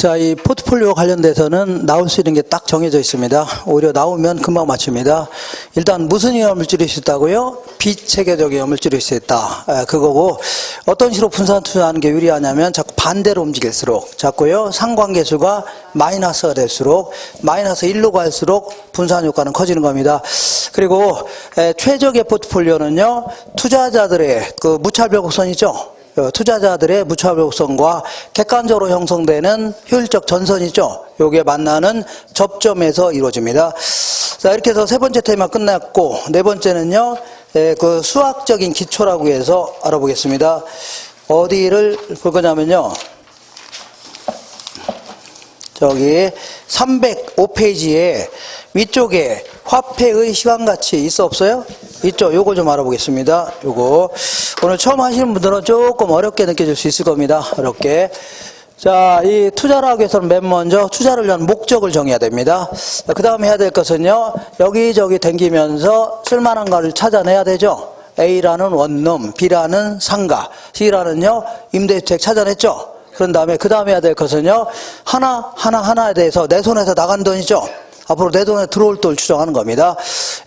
자, 이 포트폴리오 관련돼서는 나올 수 있는 게 딱 정해져 있습니다. 오히려 나오면 금방 맞춥니다. 일단 무슨 위험을 줄일 수 있다고요? 비체계적 위험을 줄일 수 있다. 그거고, 어떤 식으로 분산 투자하는 게 유리하냐면 자꾸 반대로 움직일수록, 자꾸요 상관계수가 마이너스가 될수록, 마이너스 1로 갈수록 분산 효과는 커지는 겁니다. 그리고 최적의 포트폴리오는요, 투자자들의 그 무차별곡선 있죠? 투자자들의 무차별곡선과 객관적으로 형성되는 효율적 전선이죠. 요게 만나는 접점에서 이루어집니다. 자, 이렇게 해서 세 번째 테마 끝났고, 네 번째는요, 그 수학적인 기초라고 해서 알아보겠습니다. 어디를 볼 거냐면요, 저기 305페이지에 위쪽에 화폐의 시간가치 있어 없어요? 있죠. 요거 좀 알아보겠습니다. 요거 오늘 처음 하시는 분들은 조금 어렵게 느껴질 수 있을 겁니다. 어렵게. 자, 이 투자를 하기 위해서는 맨 먼저 투자를 위한 목적을 정해야 됩니다. 그 다음에 해야 될 것은요, 여기저기 댕기면서 쓸만한 거를 찾아내야 되죠. A라는 원룸, B라는 상가, C라는요 임대주택 찾아냈죠. 그런 다음에 그 다음에 해야 될 것은요, 하나에 대해서 내 손에서 나간 돈이죠. 앞으로 내 돈에 들어올 돈을 추정하는 겁니다.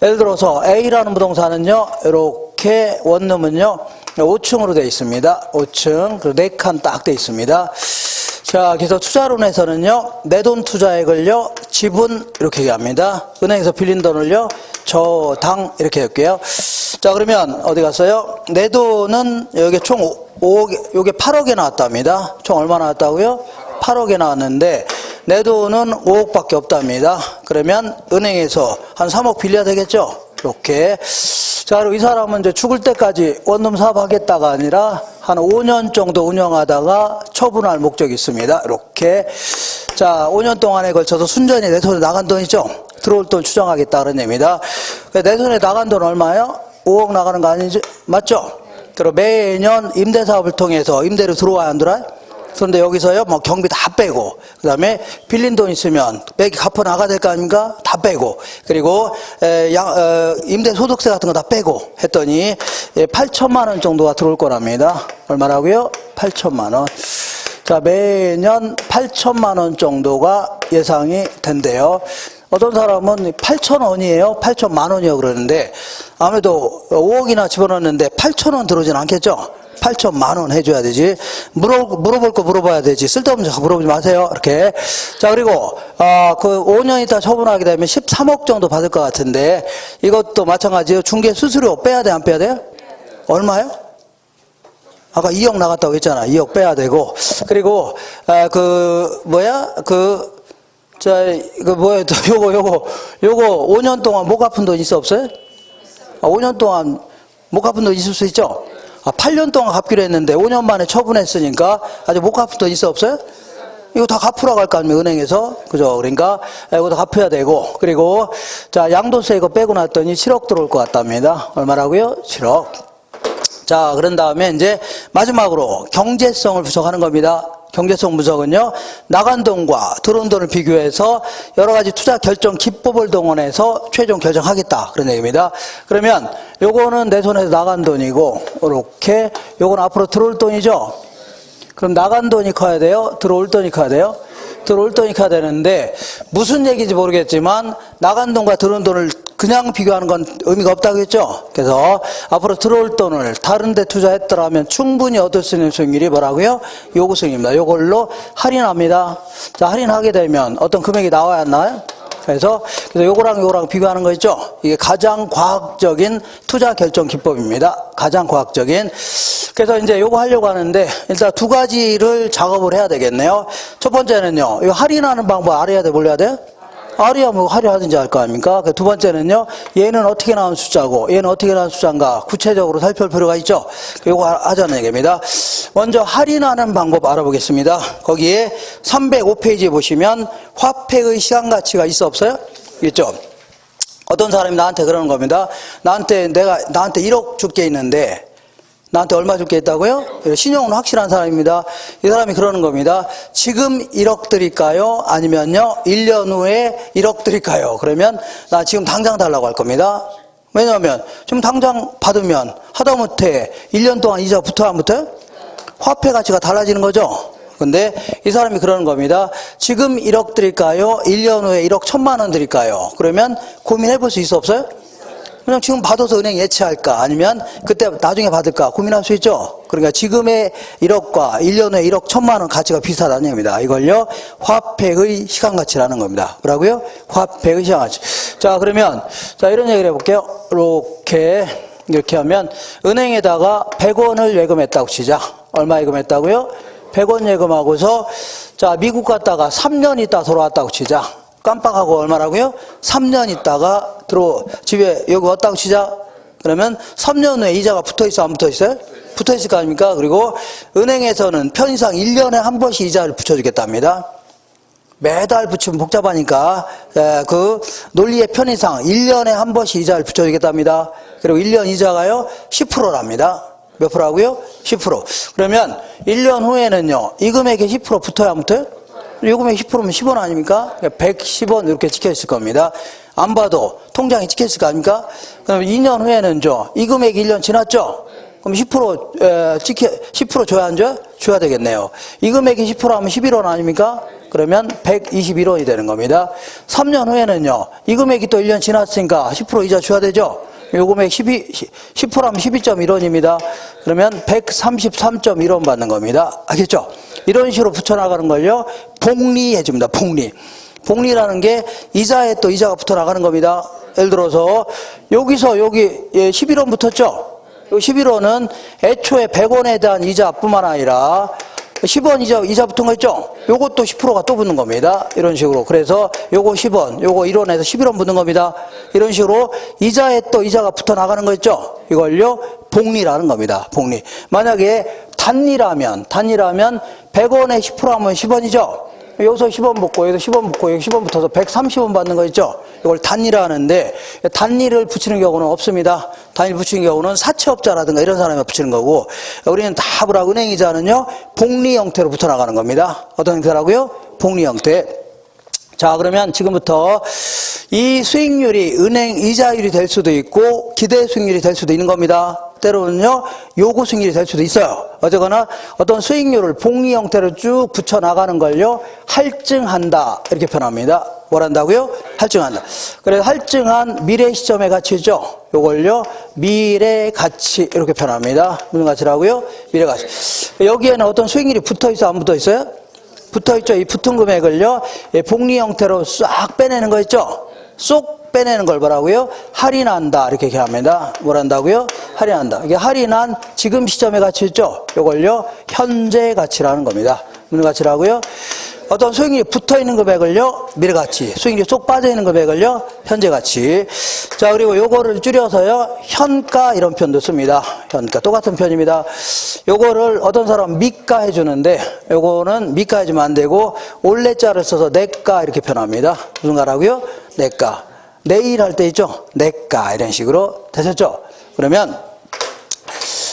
예를 들어서 A라는 부동산은요, 이렇게 원룸은요 5층으로 되어 있습니다. 5층, 그리고 4칸 딱 되어 있습니다. 자, 그래서 투자론에서는요, 내 돈 투자액을요 지분 이렇게 얘기합니다. 은행에서 빌린 돈을요 저당 이렇게 할게요. 자, 그러면 어디 갔어요? 내 돈은 여기 총 5억, 요게 8억에 나왔답니다. 총 얼마 나왔다고요? 8억에 나왔는데 내 돈은 5억밖에 없답니다. 그러면 은행에서 한 3억 빌려야 되겠죠? 이렇게. 자, 그리고 이 사람은 이제 죽을 때까지 원룸 사업 하겠다가 아니라 한 5년 정도 운영하다가 처분할 목적이 있습니다. 이렇게. 자, 5년 동안에 걸쳐서 순전히 내 손에 나간 돈이죠? 들어올 돈 추정하겠다 그런 얘기입니다. 내 손에 나간 돈 얼마예요? 5억 나가는 거 아니지? 맞죠? 그리고 매년 임대사업을 통해서 임대료 들어와야 안 들어와요? 그런데 여기서요, 뭐 경비 다 빼고, 그 다음에 빌린 돈 있으면 매기 갚아 나가야 될 거 아닙니까? 다 빼고, 그리고 임대 소득세 같은 거 다 빼고 했더니 8천만 원 정도가 들어올 거랍니다. 얼마라고요? 8천만 원. 자, 매년 8천만 원 정도가 예상이 된대요. 어떤 사람은 8천 원이에요? 8천만 원이요? 그러는데 아무래도 5억이나 집어넣었는데 8천 원 들어오진 않겠죠? 8천만 원 해줘야 되지. 물어볼 거 물어봐야 되지. 쓸데없는 거 물어보지 마세요. 이렇게. 자, 그리고, 그 5년 있다 처분하게 되면 13억 정도 받을 것 같은데, 이것도 마찬가지예요. 중개 수수료 빼야 돼, 안 빼야 돼요? 얼마요? 아까 2억 나갔다고 했잖아. 2억 빼야 되고. 그리고, 요거 5년 동안 못 갚은 돈 있어 없어요? 5년 동안 못 갚은 돈 있을 수 있죠? 8년 동안 갚기로 했는데 5년 만에 처분했으니까 아직 못 갚은 돈 있어 없어요? 이거 다 갚으라고 할 거 아닙니까? 은행에서. 그죠? 그러니까 이것도 갚아야 되고. 그리고 자, 양도세 이거 빼고 났더니 7억 들어올 것 같답니다. 얼마라고요? 7억. 자, 그런 다음에 이제 마지막으로 경제성을 분석하는 겁니다. 경제성 분석은요, 나간 돈과 들어온 돈을 비교해서 여러 가지 투자 결정 기법을 동원해서 최종 결정하겠다. 그런 얘기입니다. 그러면 요거는 내 손에서 나간 돈이고, 이렇게, 요건 앞으로 들어올 돈이죠? 그럼 나간 돈이 커야 돼요? 들어올 돈이 커야 돼요? 들어올 돈이 커야 되는데, 무슨 얘기인지 모르겠지만, 나간 돈과 들어온 돈을 그냥 비교하는 건 의미가 없다고 했죠? 그래서 앞으로 들어올 돈을 다른 데 투자했더라면 충분히 얻을 수 있는 수익률이 뭐라고요? 요구수익입니다. 요걸로 할인합니다. 자, 할인하게 되면 어떤 금액이 나와야 안 나와요? 그래서 요거랑 비교하는 거 있죠? 이게 가장 과학적인 투자 결정 기법입니다. 가장 과학적인. 그래서 이제 요거 하려고 하는데 일단 두 가지를 작업을 해야 되겠네요. 첫 번째는요, 이 할인하는 방법 알아야 돼, 몰라야 돼요? 알아야 뭐 할인하든지 할 거 아닙니까? 두 번째는요, 얘는 어떻게 나온 숫자고 얘는 어떻게 나온 숫자인가 구체적으로 살펴볼 필요가 있죠. 요거 하자는 얘기입니다. 먼저 할인하는 방법 알아보겠습니다. 거기에 305페이지에 보시면 화폐의 시간가치가 있어 없어요? 있죠. 어떤 사람이 나한테 그러는 겁니다. 나한테 1억 줄 게 있는데 나한테 얼마 줄 게 있다고요? 신용은 확실한 사람입니다. 이 사람이 그러는 겁니다. 지금 1억 드릴까요? 아니면요 1년 후에 1억 드릴까요? 그러면 나 지금 당장 달라고 할 겁니다. 왜냐하면 지금 당장 받으면 하다못해 1년 동안 이자 붙어요 안 붙어요? 화폐 가치가 달라지는 거죠. 근데 이 사람이 그러는 겁니다. 지금 1억 드릴까요? 1년 후에 1억 1,000만 원 드릴까요? 그러면 고민해 볼 수 있어 없어요? 그냥 지금 받아서 은행 예치할까? 아니면 그때 나중에 받을까? 고민할 수 있죠? 그러니까 지금의 1억과 1년 후에 1억 1,000만 원 가치가 비슷하다는 얘기입니다. 이걸요, 화폐의 시간가치라는 겁니다. 뭐라고요? 화폐의 시간가치. 자, 그러면, 자, 이런 얘기를 해볼게요. 이렇게 하면, 은행에다가 100원을 예금했다고 치자. 얼마 예금했다고요? 100원 예금하고서, 자, 미국 갔다가 3년 있다 돌아왔다고 치자. 깜빡하고 얼마라고요? 3년 있다가 집에 여기 왔다고 치자. 그러면 3년 후에 이자가 붙어있어, 안 붙어있어요? 붙어있을 거 아닙니까? 그리고 은행에서는 편의상 1년에 한 번씩 이자를 붙여주겠답니다. 매달 붙이면 복잡하니까 그 논리의 편의상 1년에 한 번씩 이자를 붙여주겠답니다. 그리고 1년 이자가요 10%랍니다. 몇 프로라고요? 10%. 그러면 1년 후에는요 이 금액에 10% 붙어야 안 붙어요? 요 금액 10%면 10원 아닙니까? 110원 이렇게 찍혀있을 겁니다. 안 봐도 통장에 찍혀있을 거 아닙니까? 그럼 2년 후에는요 이 금액이 1년 지났죠? 그럼 10% 줘야 안 줘요? 줘야 되겠네요. 이 금액이 10% 하면 11원 아닙니까? 그러면 121원이 되는 겁니다. 3년 후에는요, 이 금액이 또 1년 지났으니까 10% 이자 줘야 되죠? 요 금액 10% 하면 12.1원입니다. 그러면 133.1원 받는 겁니다. 알겠죠? 이런 식으로 붙여나가는 걸요, 복리해줍니다. 복리. 복리라는 게 이자에 또 이자가 붙어나가는 겁니다. 예를 들어서, 여기서 여기 11원 붙었죠? 요 11원은 애초에 100원에 대한 이자뿐만 아니라 10원 이자 붙은 거 있죠? 요것도 10%가 또 붙는 겁니다. 이런 식으로. 그래서 요거 10원, 요거 1원에서 11원 붙는 겁니다. 이런 식으로 이자에 또 이자가 붙어 나가는 거 있죠? 이걸요, 복리라는 겁니다. 복리. 만약에 단리라면 100원에 10% 하면 10원이죠? 여기서 10원 붙고, 여기서 10원 붙고, 여기 10원 붙어서 130원 받는 거 있죠? 이걸 단리라 하는데, 단리를 붙이는 경우는 없습니다. 단리를 붙이는 경우는 사채업자라든가 이런 사람이 붙이는 거고, 우리는 다 뭐라고 은행이자는요, 복리 형태로 붙어 나가는 겁니다. 어떤 형태라고요? 복리 형태. 자, 그러면 지금부터 이 수익률이 은행 이자율이 될 수도 있고, 기대 수익률이 될 수도 있는 겁니다. 때로는요, 요구 수익률이 될 수도 있어요. 어쨌거나 어떤 수익률을 복리 형태로 쭉 붙여 나가는 걸요, 할증한다. 이렇게 표현합니다. 뭘 한다고요? 할증한다. 그래서 할증한 미래 시점의 가치죠. 요걸요, 미래 가치. 이렇게 표현합니다. 무슨 가치라고요? 미래 가치. 여기에는 어떤 수익률이 붙어 있어, 안 붙어 있어요? 붙어 있죠. 이 붙은 금액을요, 복리 형태로 싹 빼내는 거 있죠? 쏙 빼내는 걸 뭐라고요? 할인한다. 이렇게 얘기합니다. 뭘 한다고요? 할인한다. 이게 할인한 지금 시점의 가치 있죠? 이걸요, 현재 가치라는 겁니다. 무슨 가치라고요? 어떤 수익률이 붙어 있는 금액을요, 미래 가치. 수익률이 쏙 빠져 있는 금액을요, 현재 가치. 자, 그리고 요거를 줄여서요, 현가 이런 표현도 씁니다. 현가. 똑같은 표현입니다. 요거를 어떤 사람 미가 해주는데, 요거는 미가 해주면 안 되고, 올레자를 써서 내가 이렇게 표현합니다. 무슨 가라고요? 내가. 내일 할 때 있죠? 내가. 이런 식으로 되셨죠? 그러면,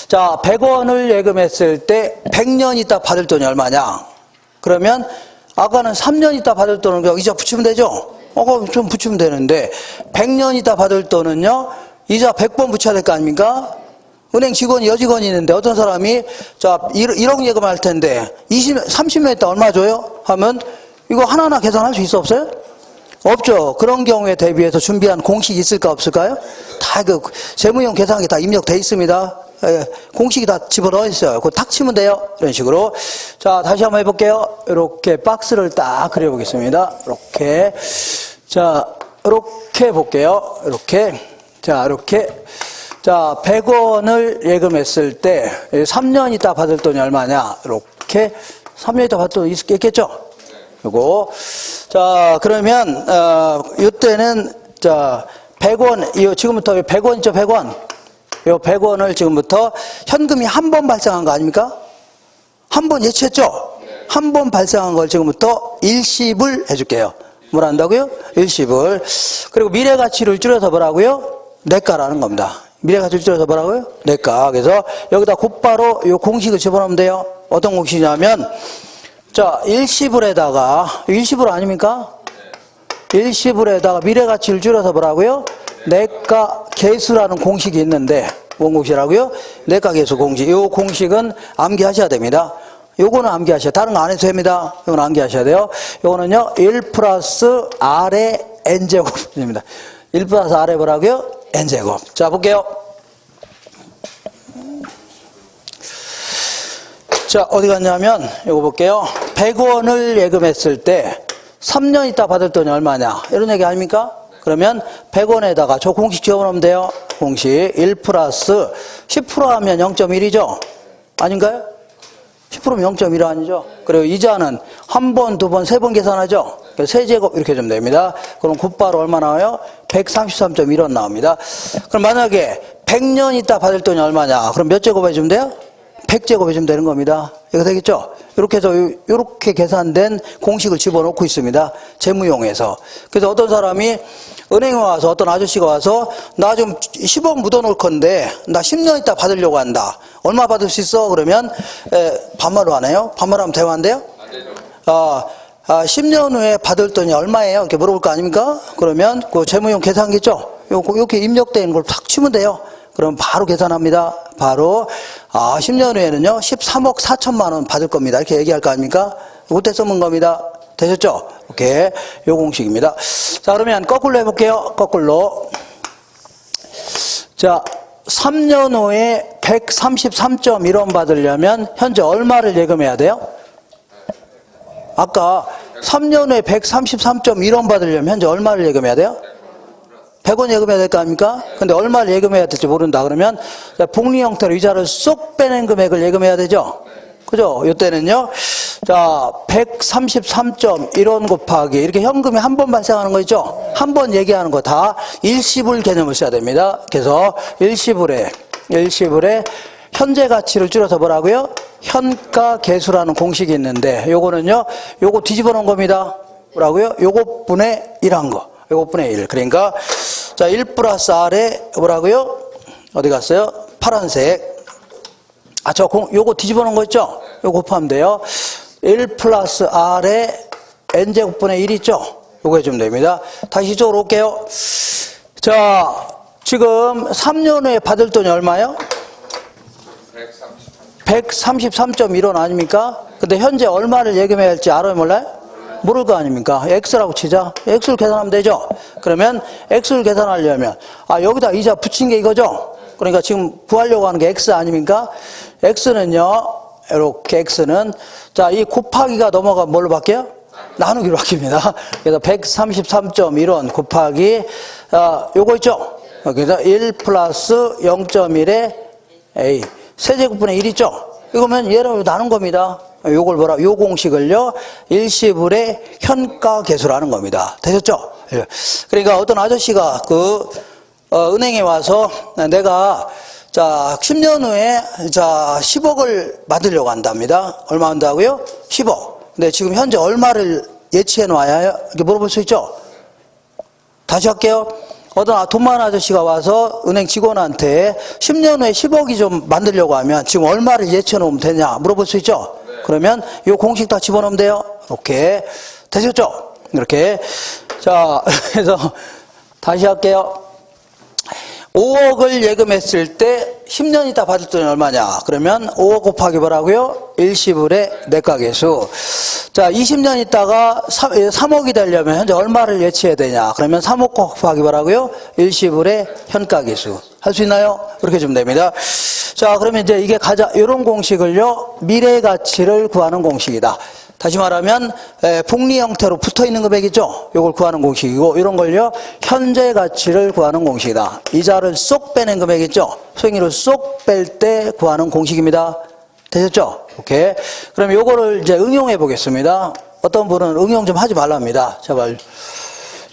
자, 100원을 예금했을 때 100년 있다 받을 돈이 얼마냐? 그러면 아까는 3년 있다 받을 돈은 그냥 이자 붙이면 되죠? 그럼 좀 붙이면 되는데 100년 있다 받을 돈은요, 이자 100번 붙여야 될 거 아닙니까? 은행 직원이 여직원이 있는데 어떤 사람이 자 1억 예금할 텐데 30년 있다 얼마 줘요? 하면 이거 하나하나 계산할 수 있어 없어요? 없죠. 그런 경우에 대비해서 준비한 공식이 있을까 없을까요? 다 그 재무용 계산기 다 입력돼 있습니다. 공식이 다 집어넣어 있어요. 그거 탁 치면 돼요. 이런 식으로. 자, 다시 한번 해볼게요. 이렇게 박스를 딱 그려보겠습니다. 이렇게. 자, 이렇게 볼게요. 이렇게. 자, 이렇게. 자, 100원을 예금했을 때 3년 있다 받을 돈이 얼마냐? 이렇게. 3년 있다 받을 돈이 있겠죠? 요거. 자, 그러면 이때는 자, 100원, 이 지금부터 100원 있죠? 100원. 요 100원을 지금부터 현금이 한 번 발생한 거 아닙니까? 한 번 예치했죠? 한 번 발생한 걸 지금부터 일시불 해줄게요. 뭘 한다고요? 일시불. 그리고 미래가치를 줄여서 뭐라고요? 내가라는 겁니다. 미래가치를 줄여서 뭐라고요? 내가. 그래서 여기다 곧바로 요 공식을 집어넣으면 돼요. 어떤 공식이냐면, 자, 일시불에다가, 일시불 아닙니까? 일시불에다가 미래가치를 줄여서 뭐라고요? 내가 계수라는 공식이 있는데, 뭔 공식이라고요? 내가 계수 공식. 이 공식은 암기하셔야 됩니다. 요거는 암기하셔야 돼요. 다른 거 안 해도 됩니다. 요거는 암기하셔야 돼요. 요거는요, 1 플러스 R의 N제곱입니다. 1 플러스 R의 뭐라고요? N제곱. 자, 볼게요. 자, 어디 갔냐면, 요거 볼게요. 100원을 예금했을 때, 3년 있다 받을 돈이 얼마냐? 이런 얘기 아닙니까? 그러면 100원에다가 저 공식 지어놓으면 돼요. 공식 1 플러스 10% 하면 0.1이죠? 아닌가요? 10%면 0.1 아니죠? 그리고 이자는 한 번, 두 번, 세 번 계산하죠? 세제곱 이렇게 좀 됩니다. 그럼 곧바로 얼마 나와요? 133.1원 나옵니다. 그럼 만약에 100년 있다 받을 돈이 얼마냐? 그럼 몇 제곱 해주면 돼요? 100제곱 해주면 되는 겁니다. 이거 되겠죠? 이렇게 해서 이렇게 계산된 공식을 집어넣고 있습니다. 재무용에서. 그래서 어떤 사람이 은행에 와서 어떤 아저씨가 와서 나 좀 10억 묻어놓을 건데 나 10년 있다 받으려고 한다. 얼마 받을 수 있어? 그러면 반말로 하네요. 반말하면 대화인데요. 안 되죠. 10년 후에 받을 돈이 얼마예요? 이렇게 물어볼 거 아닙니까? 그러면 그 재무용 계산기 있죠? 이렇게 입력되는 걸 탁 치면 돼요. 그럼 바로 계산합니다. 바로 10년 후에는요 13억 4천만 원 받을 겁니다. 이렇게 얘기할 거 아닙니까? 그때 써먹은 겁니다. 되셨죠? 오케이. 요 공식입니다. 자, 그러면 거꾸로 해볼게요. 거꾸로. 자, 3년 후에 133.1원 받으려면 현재 얼마를 예금해야 돼요? 아까 3년 후에 133.1원 받으려면 현재 얼마를 예금해야 돼요? 100원 예금해야 될 거 아닙니까? 근데 얼마를 예금해야 될지 모른다. 그러면 복리 형태로 이자를 쏙 빼낸 금액을 예금해야 되죠? 그죠? 이때는요. 자, 133.1원 곱하기 이렇게 현금이 한 번 발생하는 거 있죠? 한 번 얘기하는 거 다 일시불 개념을 써야 됩니다. 그래서 일시불에 현재 가치를 줄여서 뭐라고요? 현가 계수라는 공식이 있는데 요거는요. 요거 뒤집어 놓은 겁니다. 뭐라고요? 요거 분의 1한 거. 요거 분의 1. 그러니까 자, 1 플러스 R에 뭐라고요? 어디 갔어요? 파란색. 요거 뒤집어 놓은 거 있죠? 요거 곱하면 돼요. 1 플러스 R에 N제곱분의 1 있죠? 요거 해주면 됩니다. 다시 이쪽으로 올게요. 자, 지금 3년 후에 받을 돈이 얼마요? 133.1원 아닙니까? 근데 현재 얼마를 예금해야 할지 알아요, 몰라요? 모를 거 아닙니까? X라고 치자. X를 계산하면 되죠? 그러면 X를 계산하려면, 여기다 이자 붙인 게 이거죠? 그러니까 지금 구하려고 하는 게 X 아닙니까? X는요, 이렇게 X는, 자, 이 곱하기가 넘어가면 뭘로 바뀌어요? 나누기로 바뀝니다. 그래서 133.1원 곱하기, 요거 있죠? 그래서 1 플러스 0.1에 A. 세제곱분의 1 있죠? 이거면 얘를 나눈 겁니다. 요걸 요 공식을요, 일시불의 현가 계수라는 겁니다. 되셨죠? 그러니까 어떤 아저씨가 은행에 와서 내가 자, 10년 후에 자, 10억을 받으려고 한답니다. 얼마 한다고요? 10억. 근데 지금 현재 얼마를 예치해 놔야 이렇게 물어볼 수 있죠? 다시 할게요. 어떤 돈 많은 아저씨가 와서 은행 직원한테 10년 후에 10억이 좀 만들려고 하면 지금 얼마를 예치해 놓으면 되냐 물어볼 수 있죠? 그러면 이 공식 다 집어넣으면 돼요. 이렇게. 되셨죠? 이렇게. 자, 그래서 다시 할게요. 5억을 예금했을 때 10년 있다 받을 돈이 얼마냐? 그러면 5억 곱하기 뭐라고요? 일시불의 내가계수. 자, 20년 있다가 3억이 되려면 현재 얼마를 예치해야 되냐? 그러면 3억 곱하기 뭐라고요? 일시불의 현가계수. 할 수 있나요? 이렇게 주면 됩니다. 자, 그러면 이제 이게 이런 공식을요, 미래 가치를 구하는 공식이다. 다시 말하면 복리 형태로 붙어있는 금액이죠. 이걸 구하는 공식이고, 이런 걸요 현재 가치를 구하는 공식이다. 이자를 쏙 빼낸 금액이죠. 수익률을 쏙 뺄 때 구하는 공식입니다. 되셨죠? 오케이. 그럼 요거를 이제 응용해 보겠습니다. 어떤 분은 응용 좀 하지 말랍니다. 제발.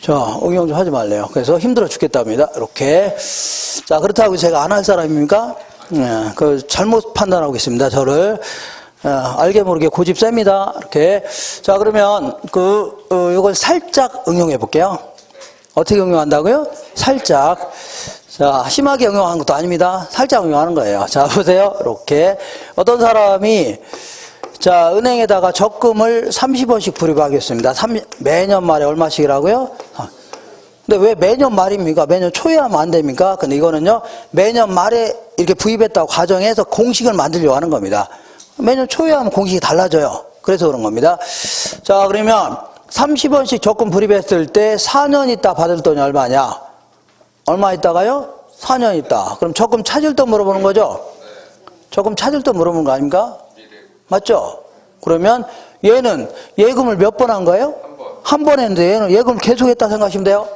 자, 응용 좀 하지 말래요. 그래서 힘들어 죽겠답니다. 이렇게. 자, 그렇다고 제가 안 할 사람입니까? 잘못 판단하고 있습니다. 저를. 알게 모르게 고집 셉니다. 이렇게. 자, 그러면, 요걸 살짝 응용해 볼게요. 어떻게 응용한다고요? 살짝. 자, 심하게 응용하는 것도 아닙니다. 살짝 응용하는 거예요. 자, 보세요. 이렇게. 어떤 사람이, 자, 은행에다가 적금을 30원씩 불입하겠습니다. 매년 말에 얼마씩이라고요? 근데 왜 매년 말입니까? 매년 초에 하면 안 됩니까? 근데 이거는요, 매년 말에 이렇게 부입했다고 가정해서 공식을 만들려고 하는 겁니다. 매년 초에 하면 공식이 달라져요. 그래서 그런 겁니다. 자, 그러면 30원씩 적금 불입했을 때 4년 있다 받을 돈이 얼마냐? 얼마 있다가요? 4년 있다. 그럼 적금 찾을 돈 물어보는 거죠? 적금 찾을 돈 물어보는 거 아닙니까? 맞죠? 그러면 얘는 예금을 몇 번 한 거예요? 한 번 했는데 얘는 예금을 계속 했다 생각하시면 돼요?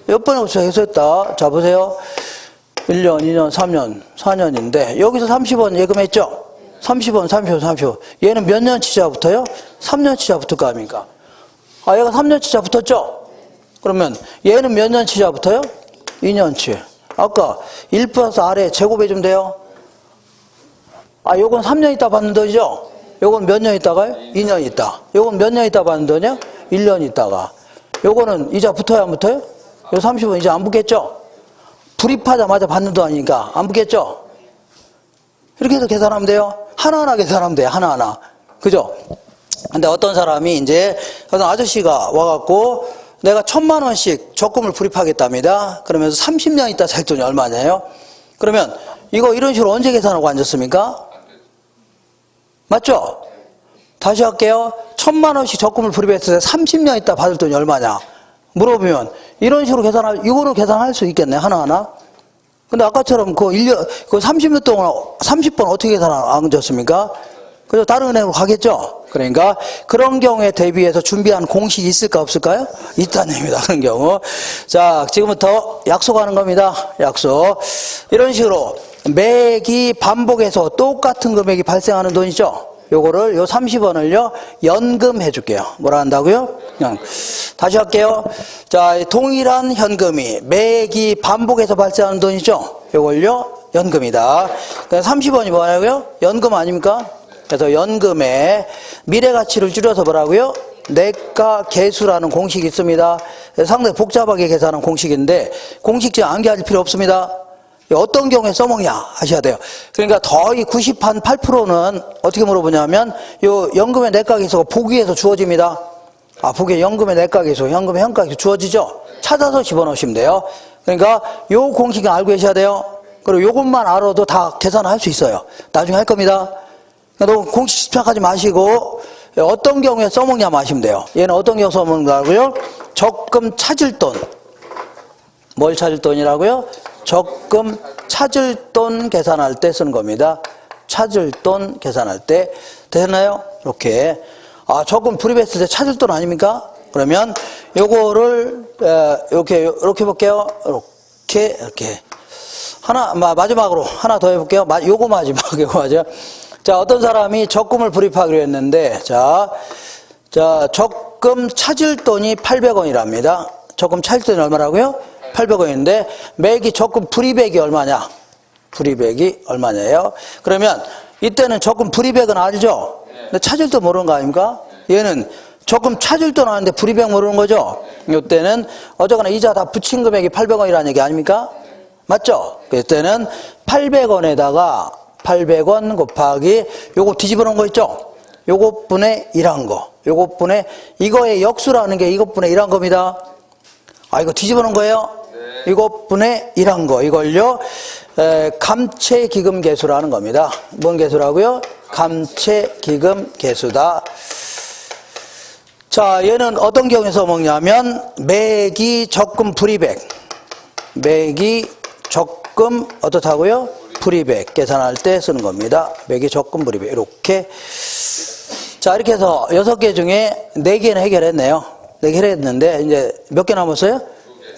몇 번에 걸쳐 계속 했다. 자, 보세요. 1년, 2년, 3년, 4년인데 여기서 30원 예금했죠? 30원, 30원, 30원. 얘는 몇 년치자 붙어요? 3년치자 붙을 거 아닙니까? 아, 얘가 3년치자 붙었죠? 그러면 얘는 몇 년치자 붙어요? 2년치. 아까 1 플러스 R에 제곱해주면 돼요? 아, 요건 3년 있다 받는 돈이죠? 요건 몇 년 있다가요? 2년 있다. 요건 몇 년 있다 받는 돈이요? 1년 있다가. 요거는 이자 붙어요, 안 붙어요? 요 30원 이자 안 붙겠죠? 불입하자마자 받는 돈 아니니까 안 붙겠죠? 이렇게 해서 계산하면 돼요. 하나하나 계산하면 돼요, 하나하나. 그죠? 근데 어떤 사람이 이제, 어떤 아저씨가 와갖고, 내가 1,000만 원씩 적금을 불입하겠답니다. 그러면서 30년 있다 살 돈이 얼마냐요? 그러면, 이거 이런 식으로 언제 계산하고 앉았습니까? 맞죠? 다시 할게요. 1,000만 원씩 적금을 불입했을 때 30년 있다 받을 돈이 얼마냐? 물어보면, 이런 식으로 이거는 계산할 수 있겠네, 하나하나. 근데 아까처럼 그 30년 동안 30번 어떻게 앉았습니까? 그래서 다른 은행으로 가겠죠? 그러니까 그런 경우에 대비해서 준비한 공식이 있을까 없을까요? 있다는 얘기입니다. 그런 경우. 자, 지금부터 약속하는 겁니다. 약속. 이런 식으로 매기 반복해서 똑같은 금액이 발생하는 돈이죠? 요거를 요 30원을요 연금해 줄게요. 뭐라 한다고요? 다시 할게요. 자, 동일한 현금이 매기 반복해서 발생하는 돈이죠. 요걸요 연금이다. 30원이 뭐라고요? 연금 아닙니까? 그래서 연금의 미래 가치를 줄여서 뭐라고요? 내가 계수라는 공식이 있습니다. 상당히 복잡하게 계산한 공식인데 공식지 암기할 필요 없습니다. 어떤 경우에 써먹냐 하셔야 돼요. 그러니까 거의 98%는 어떻게 물어보냐면 요 연금의 내각에서 보기에서 주어집니다. 아, 보기에 연금의 내각에서 현금의 현각에서 주어지죠. 찾아서 집어넣으시면 돼요. 그러니까 요 공식은 알고 계셔야 돼요. 그리고 요것만 알아도 다 계산할 수 있어요. 나중에 할 겁니다. 그러니까 너무 공식 집착하지 마시고 어떤 경우에 써먹냐 마시면 돼요. 얘는 어떤 경우에 써먹는다고요? 적금 찾을 돈. 뭘 찾을 돈이라고요? 적금 찾을 돈 계산할 때 쓰는 겁니다. 찾을 돈 계산할 때. 되나요? 이렇게. 아, 적금 불입했을 때 찾을 돈 아닙니까? 그러면 요거를 이렇게 볼게요. 이렇게. 마지막으로 하나 더 해볼게요. 요거 마지막, 요거 마지막. 자, 어떤 사람이 적금을 불입하기로 했는데, 자, 적금 찾을 돈이 800원이랍니다. 적금 찾을 돈이 얼마라고요? 800원인데, 매기 적금 불입액이 얼마냐? 불입액이 얼마냐요? 그러면, 이때는 적금 불입액은 알죠? 근데 찾을 돈 모르는 거 아닙니까? 얘는 적금 찾을 돈 아는데 불입액 모르는 거죠? 이때는 어쨌거나 이자 다 붙인 금액이 800원이라는 얘기 아닙니까? 맞죠? 이때는 800원에다가 800원 곱하기 요거 뒤집어 놓은 거 있죠? 요것분의 1한 거. 요것분의 이거의 역수라는 게 이것분의 1한 겁니다. 아, 이거 뒤집어 놓은 거예요? 네. 이것분의 1한 거. 이걸요 감채기금 계수라는 겁니다. 뭔 계수라고요? 감채기금 계수다. 자, 얘는 어떤 경우에서 먹냐면 매기 적금 불입액. 매기 적금 어떻다고요? 불입액 계산할 때 쓰는 겁니다. 매기 적금 불입액. 이렇게. 자, 이렇게 해서 6개 중에 4개는 해결했네요. 4개 해결했는데 이제 몇 개 남았어요?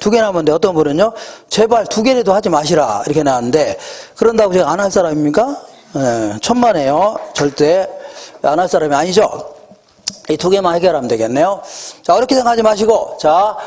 2개 남았는데 어떤 분은요? 제발 2개라도 하지 마시라 이렇게 나왔는데 그런다고 제가 안 할 사람입니까? 네, 천만에요. 절대 안 할 사람이 아니죠. 이 2개만 해결하면 되겠네요. 자, 어렵게 생각하지 마시고 자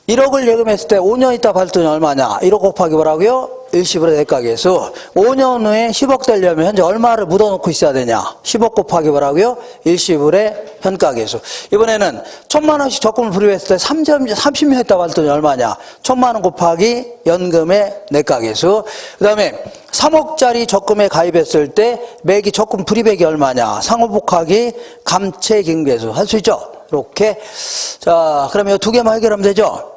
1억을 예금했을 때 5년 있다 받을 돈이 얼마냐? 1억 곱하기 뭐라고요? 일시불의 대가계수. 5년 후에 10억 되려면 현재 얼마를 묻어놓고 있어야 되냐? 10억 곱하기 뭐라고요? 일시불의 현가계수. 이번에는 1,000만 원씩 적금을 불입했을 때 30년 있다 받을 돈이 얼마냐? 1,000만 원 곱하기 연금의 내가계수. 그 다음에 3억짜리 적금에 가입했을 때 매기 적금 불입액이 얼마냐? 상호 곱하기 감채기금계수. 할 수 있죠? 이렇게. 자, 그러면 이 2개만 해결하면 되죠?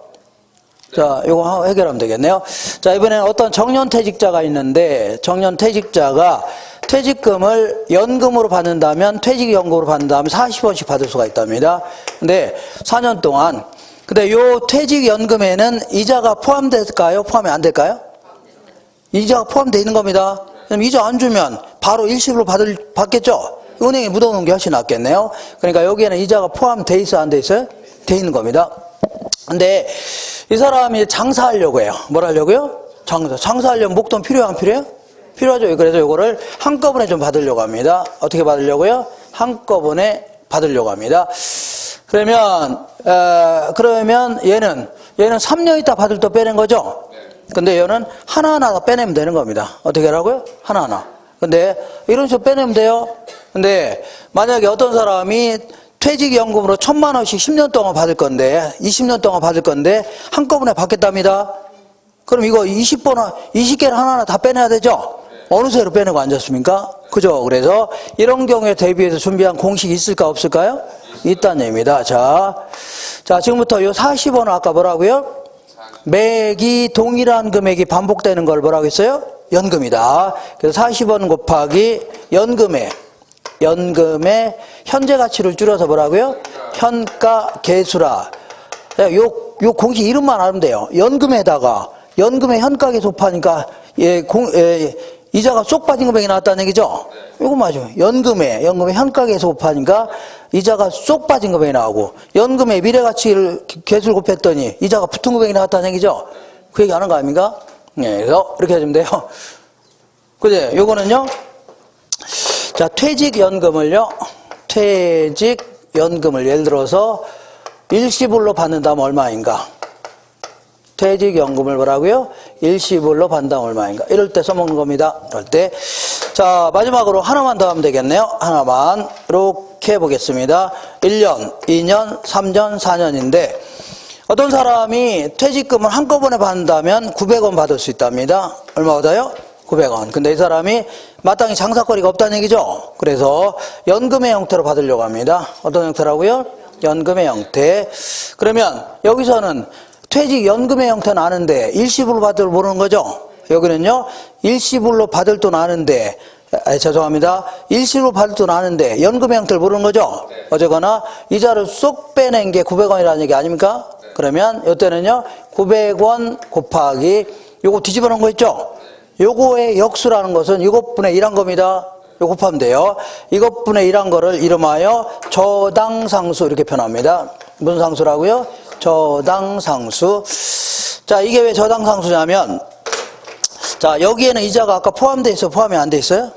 자, 요거 해결하면 되겠네요. 자, 이번에는 어떤 정년퇴직자가 있는데, 정년퇴직자가 퇴직금을 연금으로 받는다면 퇴직연금으로 받는다면 40원씩 받을 수가 있답니다. 근데 4년 동안 근데 요 퇴직연금에는 이자가 포함될까요? 포함이 안 될까요? 이자가 포함되어 있는 겁니다. 그럼 이자 안 주면 바로 일시불로 받겠죠? 은행에 묻어놓은 게 훨씬 낫겠네요. 그러니까 여기에는 이자가 포함되어 있어요? 안 돼 있어요? 돼 있는 겁니다. 근데 이 사람이 장사하려고 해요. 뭘 하려고요? 장사하려면 목돈 필요해요? 안 필요해요? 필요하죠. 그래서 이거를 한꺼번에 좀 받으려고 합니다. 어떻게 받으려고요? 한꺼번에 받으려고 합니다. 그러면 얘는 3년 있다 받을 또 빼낸 거죠? 근데 얘는 하나하나 다 빼내면 되는 겁니다. 어떻게 하라고요? 하나하나. 근데 이런 식으로 빼내면 돼요. 근데 만약에 어떤 사람이 퇴직연금으로 1,000만 원씩 10년 동안 받을 건데 20년 동안 받을 건데 한꺼번에 받겠답니다. 그럼 이거 20개를 하나하나 다 빼내야 되죠? 어느 세로 빼내고 앉았습니까? 그죠? 그래서 이런 경우에 대비해서 준비한 공식이 있을까 없을까요? 있다는 얘기입니다. 자, 지금부터 요 40원은 아까 뭐라고요? 매기 동일한 금액이 반복되는 걸 뭐라고 했어요? 연금이다. 그래서 40원 곱하기 연금의 현재 가치를 줄여서 뭐라고요? 현가 계수라. 요 공식 이름만 알면 돼요. 연금에다가 연금의 현가 계수 곱하니까 이자가 쏙 빠진 금액이 나왔다는 얘기죠? 이거 맞아요. 연금의 현가 계수 곱하니까 이자가 쏙 빠진 금액이 나오고 연금의 미래가치를 계수를 곱했더니 이자가 붙은 금액이 나왔다는 얘기죠? 그 얘기 하는 거 아닙니까? 네, 그래서 이렇게 해주면 돼요. 그죠? 요거는요. 자, 퇴직연금을 예를 들어서 일시불로 받는다면 얼마인가? 퇴직연금을 뭐라고요? 일시불로 받는다면 얼마인가? 이럴 때 써먹는 겁니다. 이럴 때. 자, 마지막으로 하나만 더 하면 되겠네요. 하나만. 이렇게 해보겠습니다. 1년, 2년, 3년, 4년인데 어떤 사람이 퇴직금을 한꺼번에 받는다면 900원 받을 수 있답니다. 얼마 받아요? 900원. 근데 이 사람이 마땅히 장사거리가 없다는 얘기죠. 그래서 연금의 형태로 받으려고 합니다. 어떤 형태라고요? 연금의 형태. 그러면 여기서는 퇴직연금의 형태는 아는데 일시불로 받을 모르는 거죠. 여기는요. 일시불로 받을 돈 아는데 죄송합니다. 일시불로 받을 돈 아는데 연금의 형태를 모르는 거죠. 어쨌거나 이자를 쏙 빼낸 게 900원이라는 얘기 아닙니까? 그러면 이때는요. 900원 곱하기 요거 뒤집어 놓은 거 있죠. 요거의 역수라는 것은 이것분의 1한 겁니다. 요거 곱하면 돼요. 이것분의 1한 거를 이름하여 저당상수 이렇게 표현합니다. 무슨 상수라고요? 저당상수. 자, 이게 왜 저당상수냐면 자, 여기에는 이자가 아까 포함되어 있어요? 포함이 안 돼 있어요?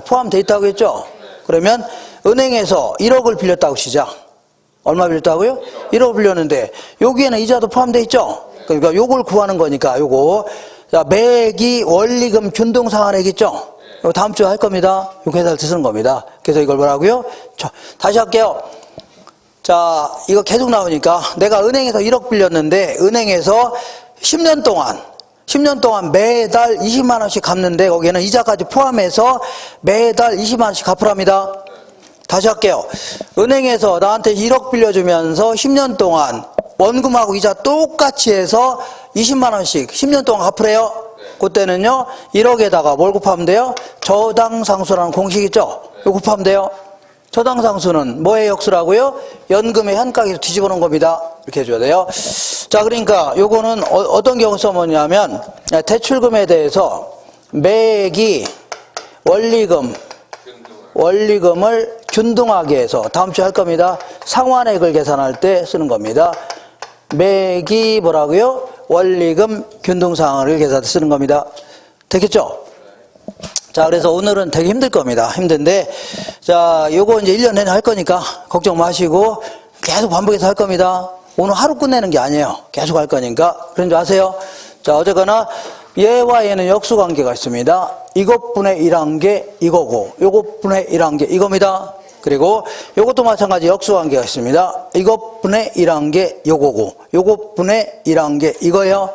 포함되어 있다고 했죠? 그러면 은행에서 1억을 빌렸다고 시작. 얼마 빌렸다고요? 1억 빌렸는데 여기에는 이자도 포함되어 있죠? 그러니까 요걸 구하는 거니까 요거. 자, 매기 원리금 균등상환액 있죠? 이거 다음 주에 할 겁니다. 요 계산을 쓰는 겁니다. 그래서 이걸 뭐라고요? 다시 할게요. 자, 이거 계속 나오니까 내가 은행에서 1억 빌렸는데 은행에서 10년 동안 매달 20만 원씩 갚는데 거기에는 이자까지 포함해서 매달 20만 원씩 갚으랍니다. 다시 할게요. 은행에서 나한테 1억 빌려주면서 10년 동안 원금하고 이자 똑같이 해서 20만 원씩 10년 동안 갚으래요. 그때는요 1억에다가 뭘 곱하면 돼요? 저당상수라는 공식 있죠? 이거 곱하면 돼요. 저당상수는 뭐의 역수라고요? 연금의 현가계수 뒤집어 놓은 겁니다. 이렇게 해줘야 돼요. 자, 그러니까 요거는 어떤 경우 써먹냐면 대출금에 대해서 매기 원리금을 균등하게 해서 다음 주에 할 겁니다. 상환액을 계산할 때 쓰는 겁니다. 매기 뭐라고요? 원리금 균등상환을 계산할 때 쓰는 겁니다. 되겠죠? 자, 그래서 오늘은 되게 힘들 겁니다. 힘든데, 자, 요거 이제 1년 내내 할 거니까 걱정 마시고 계속 반복해서 할 겁니다. 오늘 하루 끝내는 게 아니에요. 계속 할 거니까. 그런 줄 아세요? 자, 어쨌거나 얘와 얘는 역수관계가 있습니다. 이것분의 1한 게 이거고, 요것분의 1한 게 이겁니다. 그리고 요것도 마찬가지 역수관계가 있습니다. 이것분의 1한 게 요거고, 요것분의 1한 게 이거예요.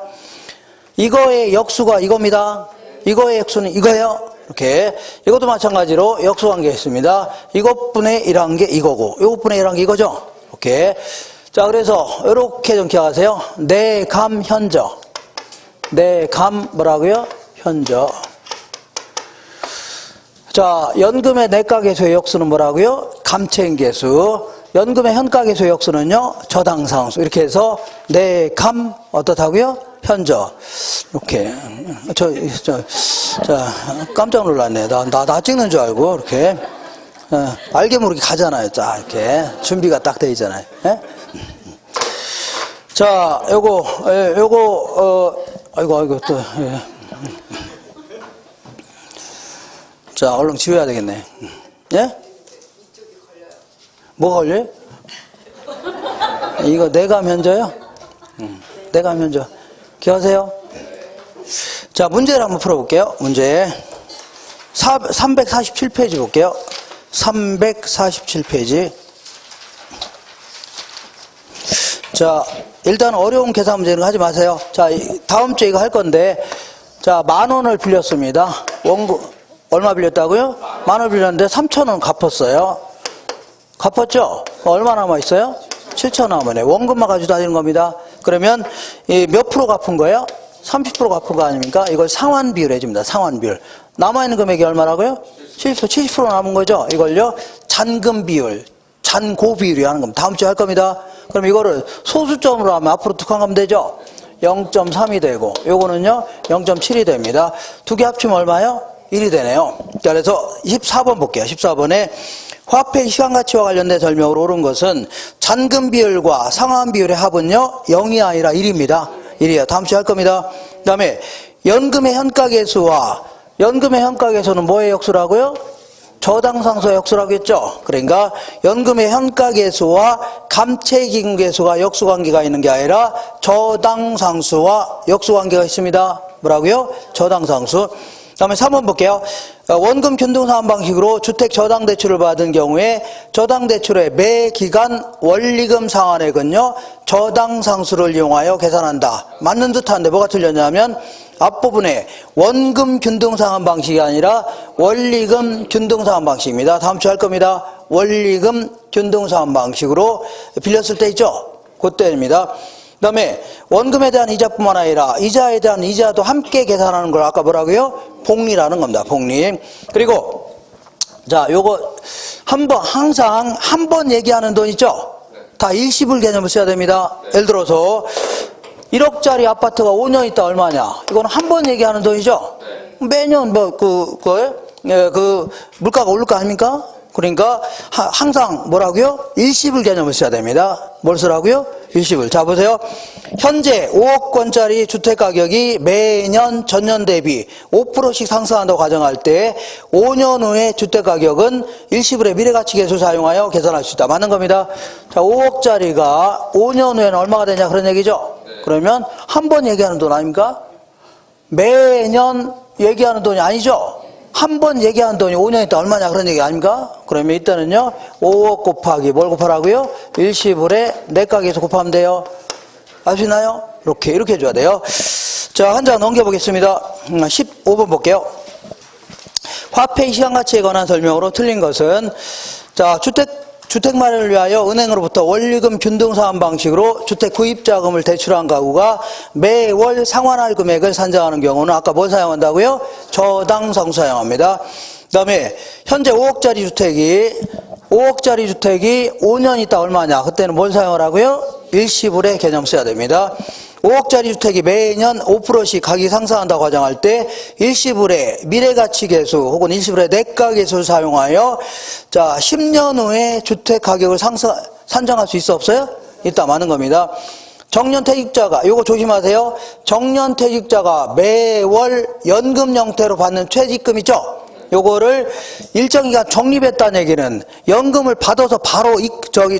이거의 역수가 이겁니다. 이거의 역수는 이거예요. 이렇게. 이것도 마찬가지로 역수관계가 있습니다. 이것분의 1한 게 이거고, 요것분의 1한 게 이거죠. 이렇게. 자, 그래서 이렇게 좀 기억하세요. 내감 현저. 내감 뭐라고요? 현저. 자, 연금의 내각계수의 역수는 뭐라고요? 감채인계수. 연금의 현가계수의 역수는요, 저당상수. 이렇게 해서 내감 어떻다고요? 현저. 이렇게. 자, 깜짝 놀랐네. 나 찍는 줄 알고, 이렇게. 알게 모르게 가잖아요. 자, 이렇게. 준비가 딱 돼 있잖아요. 예? 자, 아이고, 또, 예. 자, 얼른 지워야 되겠네. 예? 뭐가 걸려요? 이거 내감 현저요? 내감 현저. 기억하세요? 자, 문제를 한번 풀어볼게요. 문제. 347페이지 볼게요. 347페이지. 자, 일단 어려운 계산 문제는 하지 마세요. 자, 다음 주에 이거 할 건데, 자, 10,000원을 빌렸습니다. 원금, 얼마 빌렸다고요? 10,000원 빌렸는데 3,000원 갚았어요. 갚았죠? 얼마 남아있어요? 7,000원 남았네. 원금만 가지고 다니는 겁니다. 그러면 몇 프로 갚은 거예요? 30% 갚은 거 아닙니까? 이걸 상환비율 해줍니다. 상환비율. 남아있는 금액이 얼마라고요? 70% 남은 거죠? 이걸요, 잔금비율, 잔고비율이 하는 겁니다. 다음 주에 할 겁니다. 그럼 이거를 소수점으로 하면 앞으로 두 칸 가면 되죠? 0.3이 되고, 요거는요, 0.7이 됩니다. 두 개 합치면 얼마요? 1이 되네요. 자, 그래서 14번 볼게요. 14번에 화폐 시간가치와 관련된 설명으로 옳은 것은 잔금비율과 상환비율의 합은요, 0이 아니라 1입니다. 1이에요. 다음 주에 할 겁니다. 그 다음에 연금의 현가계수와 연금의 현가계수는 뭐의 역수라고요? 저당상수의 역수라고 했죠. 그러니까 연금의 현가계수와 감채기금계수가 역수관계가 있는 게 아니라 저당상수와 역수관계가 있습니다. 뭐라고요? 저당상수. 그 다음에 3번 볼게요. 원금 균등상환 방식으로 주택 저당대출을 받은 경우에 저당대출의 매 기간 원리금 상환액은요, 저당상수를 이용하여 계산한다. 맞는 듯한데 뭐가 틀렸냐면 앞부분에 원금 균등상환 방식이 아니라 원리금 균등상환 방식입니다. 다음 주에 할 겁니다. 원리금 균등상환 방식으로 빌렸을 때 있죠? 그때입니다. 그 다음에 원금에 대한 이자뿐만 아니라 이자에 대한 이자도 함께 계산하는 걸 아까 뭐라고요? 복리라는 겁니다. 복리. 그리고 자, 요거 항상 한 번 얘기하는 돈 있죠? 다 일시불 개념을 써야 됩니다. 예를 들어서 1억짜리 아파트가 5년 있다 얼마냐? 이거는 한 번 얘기하는 돈이죠? 매년 물가가 오를 거 아닙니까? 그러니까 항상 뭐라고요? 일시불 개념을 써야 됩니다. 뭘 쓰라고요? 일시불. 자, 보세요. 현재 5억원짜리 주택가격이 매년 전년 대비 5%씩 상승한다고 가정할 때 5년 후에 주택가격은 일시불의 미래가치계수 사용하여 계산할 수 있다. 맞는 겁니다. 자, 5억짜리가 5년 후에는 얼마가 되냐 그런 얘기죠? 그러면 한 번 얘기하는 돈 아닙니까? 매년 얘기하는 돈이 아니죠? 한 번 얘기하는 돈이 5년 있다 얼마냐 그런 얘기 아닙니까? 그러면 이때는요, 5억 곱하기 뭘 곱하라고요? 일시불에 내각에서 곱하면 돼요. 아시나요? 이렇게 해줘야 돼요. 자, 한 장 넘겨보겠습니다. 15번 볼게요. 화폐 시간가치에 관한 설명으로 틀린 것은, 자, 주택 마련을 위하여 은행으로부터 원리금 균등상환 방식으로 주택 구입자금을 대출한 가구가 매월 상환할 금액을 산정하는 경우는 아까 뭘 사용한다고요? 저당상수 사용합니다. 그 다음에 현재 5억짜리 주택이 5년 있다 얼마냐? 그때는 뭘 사용하라고요? 일시불의 개념 써야 됩니다. 5억짜리 주택이 매년 5%씩 가격이 상승한다고 가정할 때 일시불의 미래가치계수 혹은 일시불의 내가계수를 사용하여 자 10년 후에 주택 가격을 산정할 수 있어 없어요? 있다 많은 겁니다. 정년퇴직자가 요거 조심하세요. 정년퇴직자가 매월 연금 형태로 받는 퇴직금 있죠? 요거를 일정 기간 적립했다는 얘기는 연금을 받아서 바로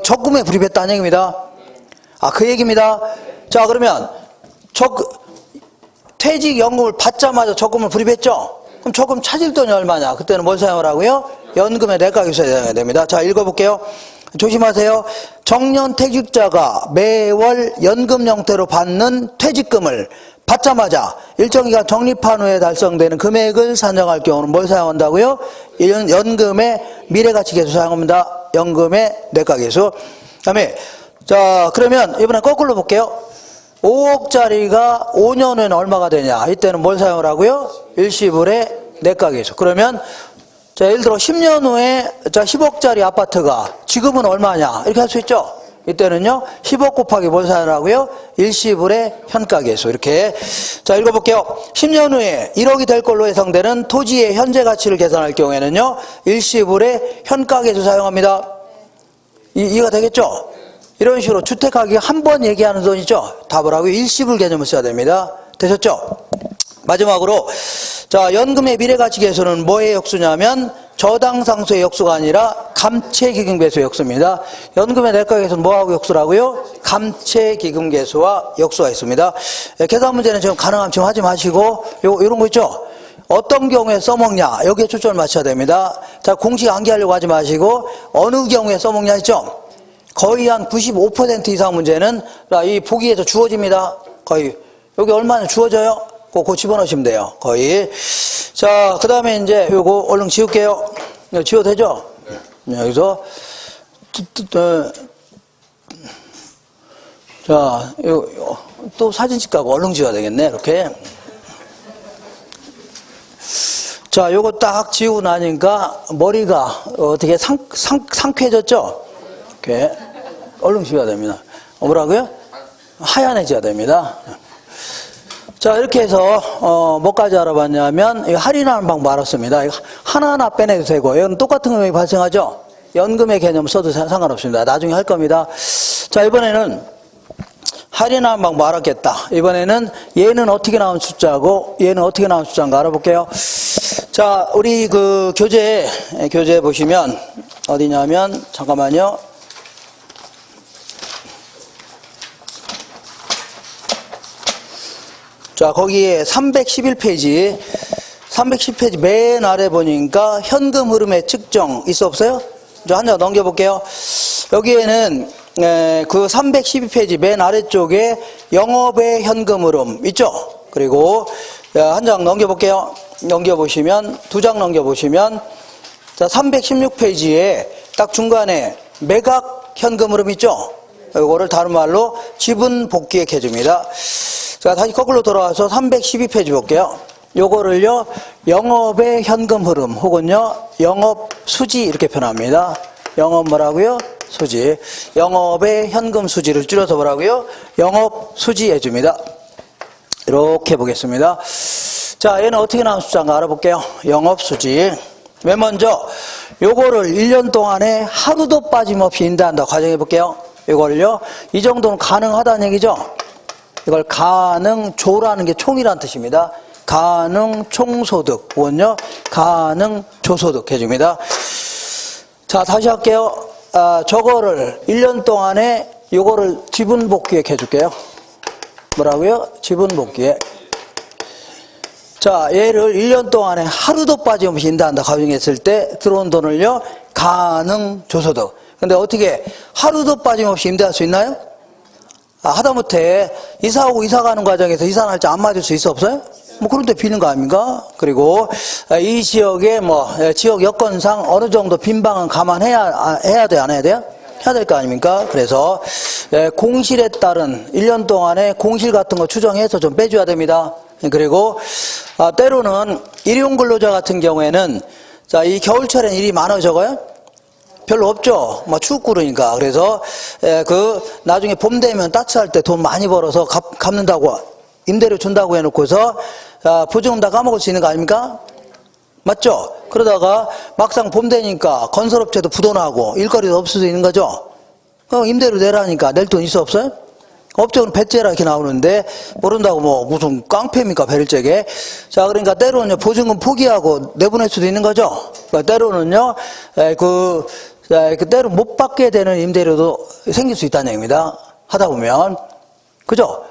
적금에 불입했다는 얘기입니다. 그 얘기입니다. 자, 그러면 퇴직연금을 받자마자 적금을 불입했죠? 그럼 적금 찾을 돈이 얼마냐? 그때는 뭘 사용하라고요? 연금의 내각에서 사용해야 됩니다. 자, 읽어볼게요. 조심하세요. 정년퇴직자가 매월 연금 형태로 받는 퇴직금을 받자마자 일정 기간 적립한 후에 달성되는 금액을 산정할 경우는 뭘 사용한다고요? 연금의 미래가치계수 사용합니다. 연금의 내각계수. 그 다음에 자, 그러면 이번엔 거꾸로 볼게요. 5억짜리가 5년 후에는 얼마가 되냐? 이때는 뭘 사용하라고요? 일시불의 내각계수. 그러면 자, 예를 들어 10년 후에 자 10억짜리 아파트가 지금은 얼마냐 이렇게 할 수 있죠. 이때는요 10억 곱하기 뭘 사용하고요? 일시불의 현가계수 이렇게. 자, 읽어볼게요. 10년 후에 1억이 될 걸로 예상되는 토지의 현재 가치를 계산할 경우에는요 일시불의 현가계수 사용합니다. 이해가 되겠죠? 이런 식으로 주택가격 한 번 얘기하는 돈이죠. 답을 하고 일시불 개념을 써야 됩니다. 되셨죠? 마지막으로 자, 연금의 미래가치 계수는 뭐의 역수냐면 저당상수의 역수가 아니라 감채기금계수의 역수입니다. 연금의 대가계수는 뭐하고 역수라고요? 감채기금계수와 역수가 있습니다. 계산 문제는 지금 가능하면 지금 하지 마시고 요런 거 있죠? 어떤 경우에 써먹냐 여기에 초점을 맞춰야 됩니다. 자, 공식 암기하려고 하지 마시고 어느 경우에 써먹냐 했죠? 거의 한 95% 이상 문제는 이 보기에서 주어집니다. 거의 여기 얼마나 주어져요? 그거 집어넣으시면 돼요. 거의. 자, 그 다음에 이제 요거 얼른 지울게요. 지워도 되죠? 네. 여기서 자, 또 사진 찍고 얼른 지워야 되겠네. 이렇게. 자, 요거 딱 지우고 나니까 머리가 어떻게 상쾌해졌죠? 이렇게. 얼른 지워야 됩니다. 뭐라고요? 하얀해져야 됩니다. 자, 이렇게 해서 뭐까지 알아봤냐면 할인하는 방법 알았습니다. 하나하나 빼내도 되고 이건 똑같은 금액이 발생하죠. 연금의 개념 써도 상관없습니다. 나중에 할 겁니다. 자, 이번에는 할인하는 방법 알았겠다. 이번에는 얘는 어떻게 나온 숫자고 얘는 어떻게 나온 숫자인가 알아볼게요. 자, 우리 그 교재 보시면 어디냐면 잠깐만요. 자, 거기에 311페이지 맨 아래 보니까 현금 흐름의 측정 있어 없어요? 한 장 넘겨볼게요. 여기에는 그 312페이지 맨 아래쪽에 영업의 현금 흐름 있죠? 그리고 한 장 넘겨볼게요. 넘겨보시면 두 장 넘겨보시면 자, 316페이지에 딱 중간에 매각 현금 흐름 있죠? 이거를 다른 말로 지분 복귀액 해줍니다. 자, 다시 거꾸로 돌아와서 312페이지 볼게요. 요거를요, 영업의 현금 흐름 혹은요, 영업 수지 이렇게 표현합니다. 영업 뭐라고요? 수지. 영업의 현금 수지를 줄여서 뭐라고요? 영업 수지 해줍니다. 이렇게 보겠습니다. 자, 얘는 어떻게 나온 숫자인가 알아볼게요. 영업 수지. 맨 먼저 요거를 1년 동안에 하루도 빠짐없이 인대한다. 가정해 볼게요. 이걸요, 이 정도는 가능하다는 얘기죠. 이걸 가능조라는 게 총이라는 뜻입니다. 가능총소득, 혹은요, 가능조소득 해줍니다. 자, 다시 할게요. 저거를 1년 동안에 요거를 지분복귀액 해줄게요. 뭐라고요? 지분복귀액. 자, 얘를 1년 동안에 하루도 빠짐없이 인다한다 가정했을 때 들어온 돈을요, 가능조소득. 근데 어떻게 하루도 빠짐없이 임대할 수 있나요? 하다못해 이사하고 이사 가는 과정에서 이사 날짜 안 맞을 수 있어 없어요? 뭐 그런데 비는 거 아닙니까? 그리고 이 지역의 지역 여건상 어느 정도 빈방은 해야 돼, 안 해야 돼요? 해야 될 거 아닙니까? 그래서 공실에 따른 1년 동안에 공실 같은 거 추정해서 좀 빼줘야 됩니다. 그리고 때로는 일용 근로자 같은 경우에는 자, 이 겨울철엔 일이 많아요, 적어요? 별로 없죠. 추웠고 그러니까. 그래서 나중에 봄 되면 따뜻할 때 돈 많이 벌어서 갚는다고 임대료 준다고 해놓고서 보증금 다 까먹을 수 있는 거 아닙니까? 맞죠? 그러다가 막상 봄 되니까 건설업체도 부도나고 일거리도 없을 수 있는 거죠. 그럼 임대료 내라니까 낼 돈 있어 없어요? 없죠. 그럼 배째라 이렇게 나오는데 모른다고 무슨 깡패입니까 배일제게. 자, 그러니까 때로는요 보증금 포기하고 내보낼 수도 있는 거죠. 그러니까 때로는요 때로 못 받게 되는 임대료도 생길 수 있다는 얘기입니다. 하다 보면. 그죠?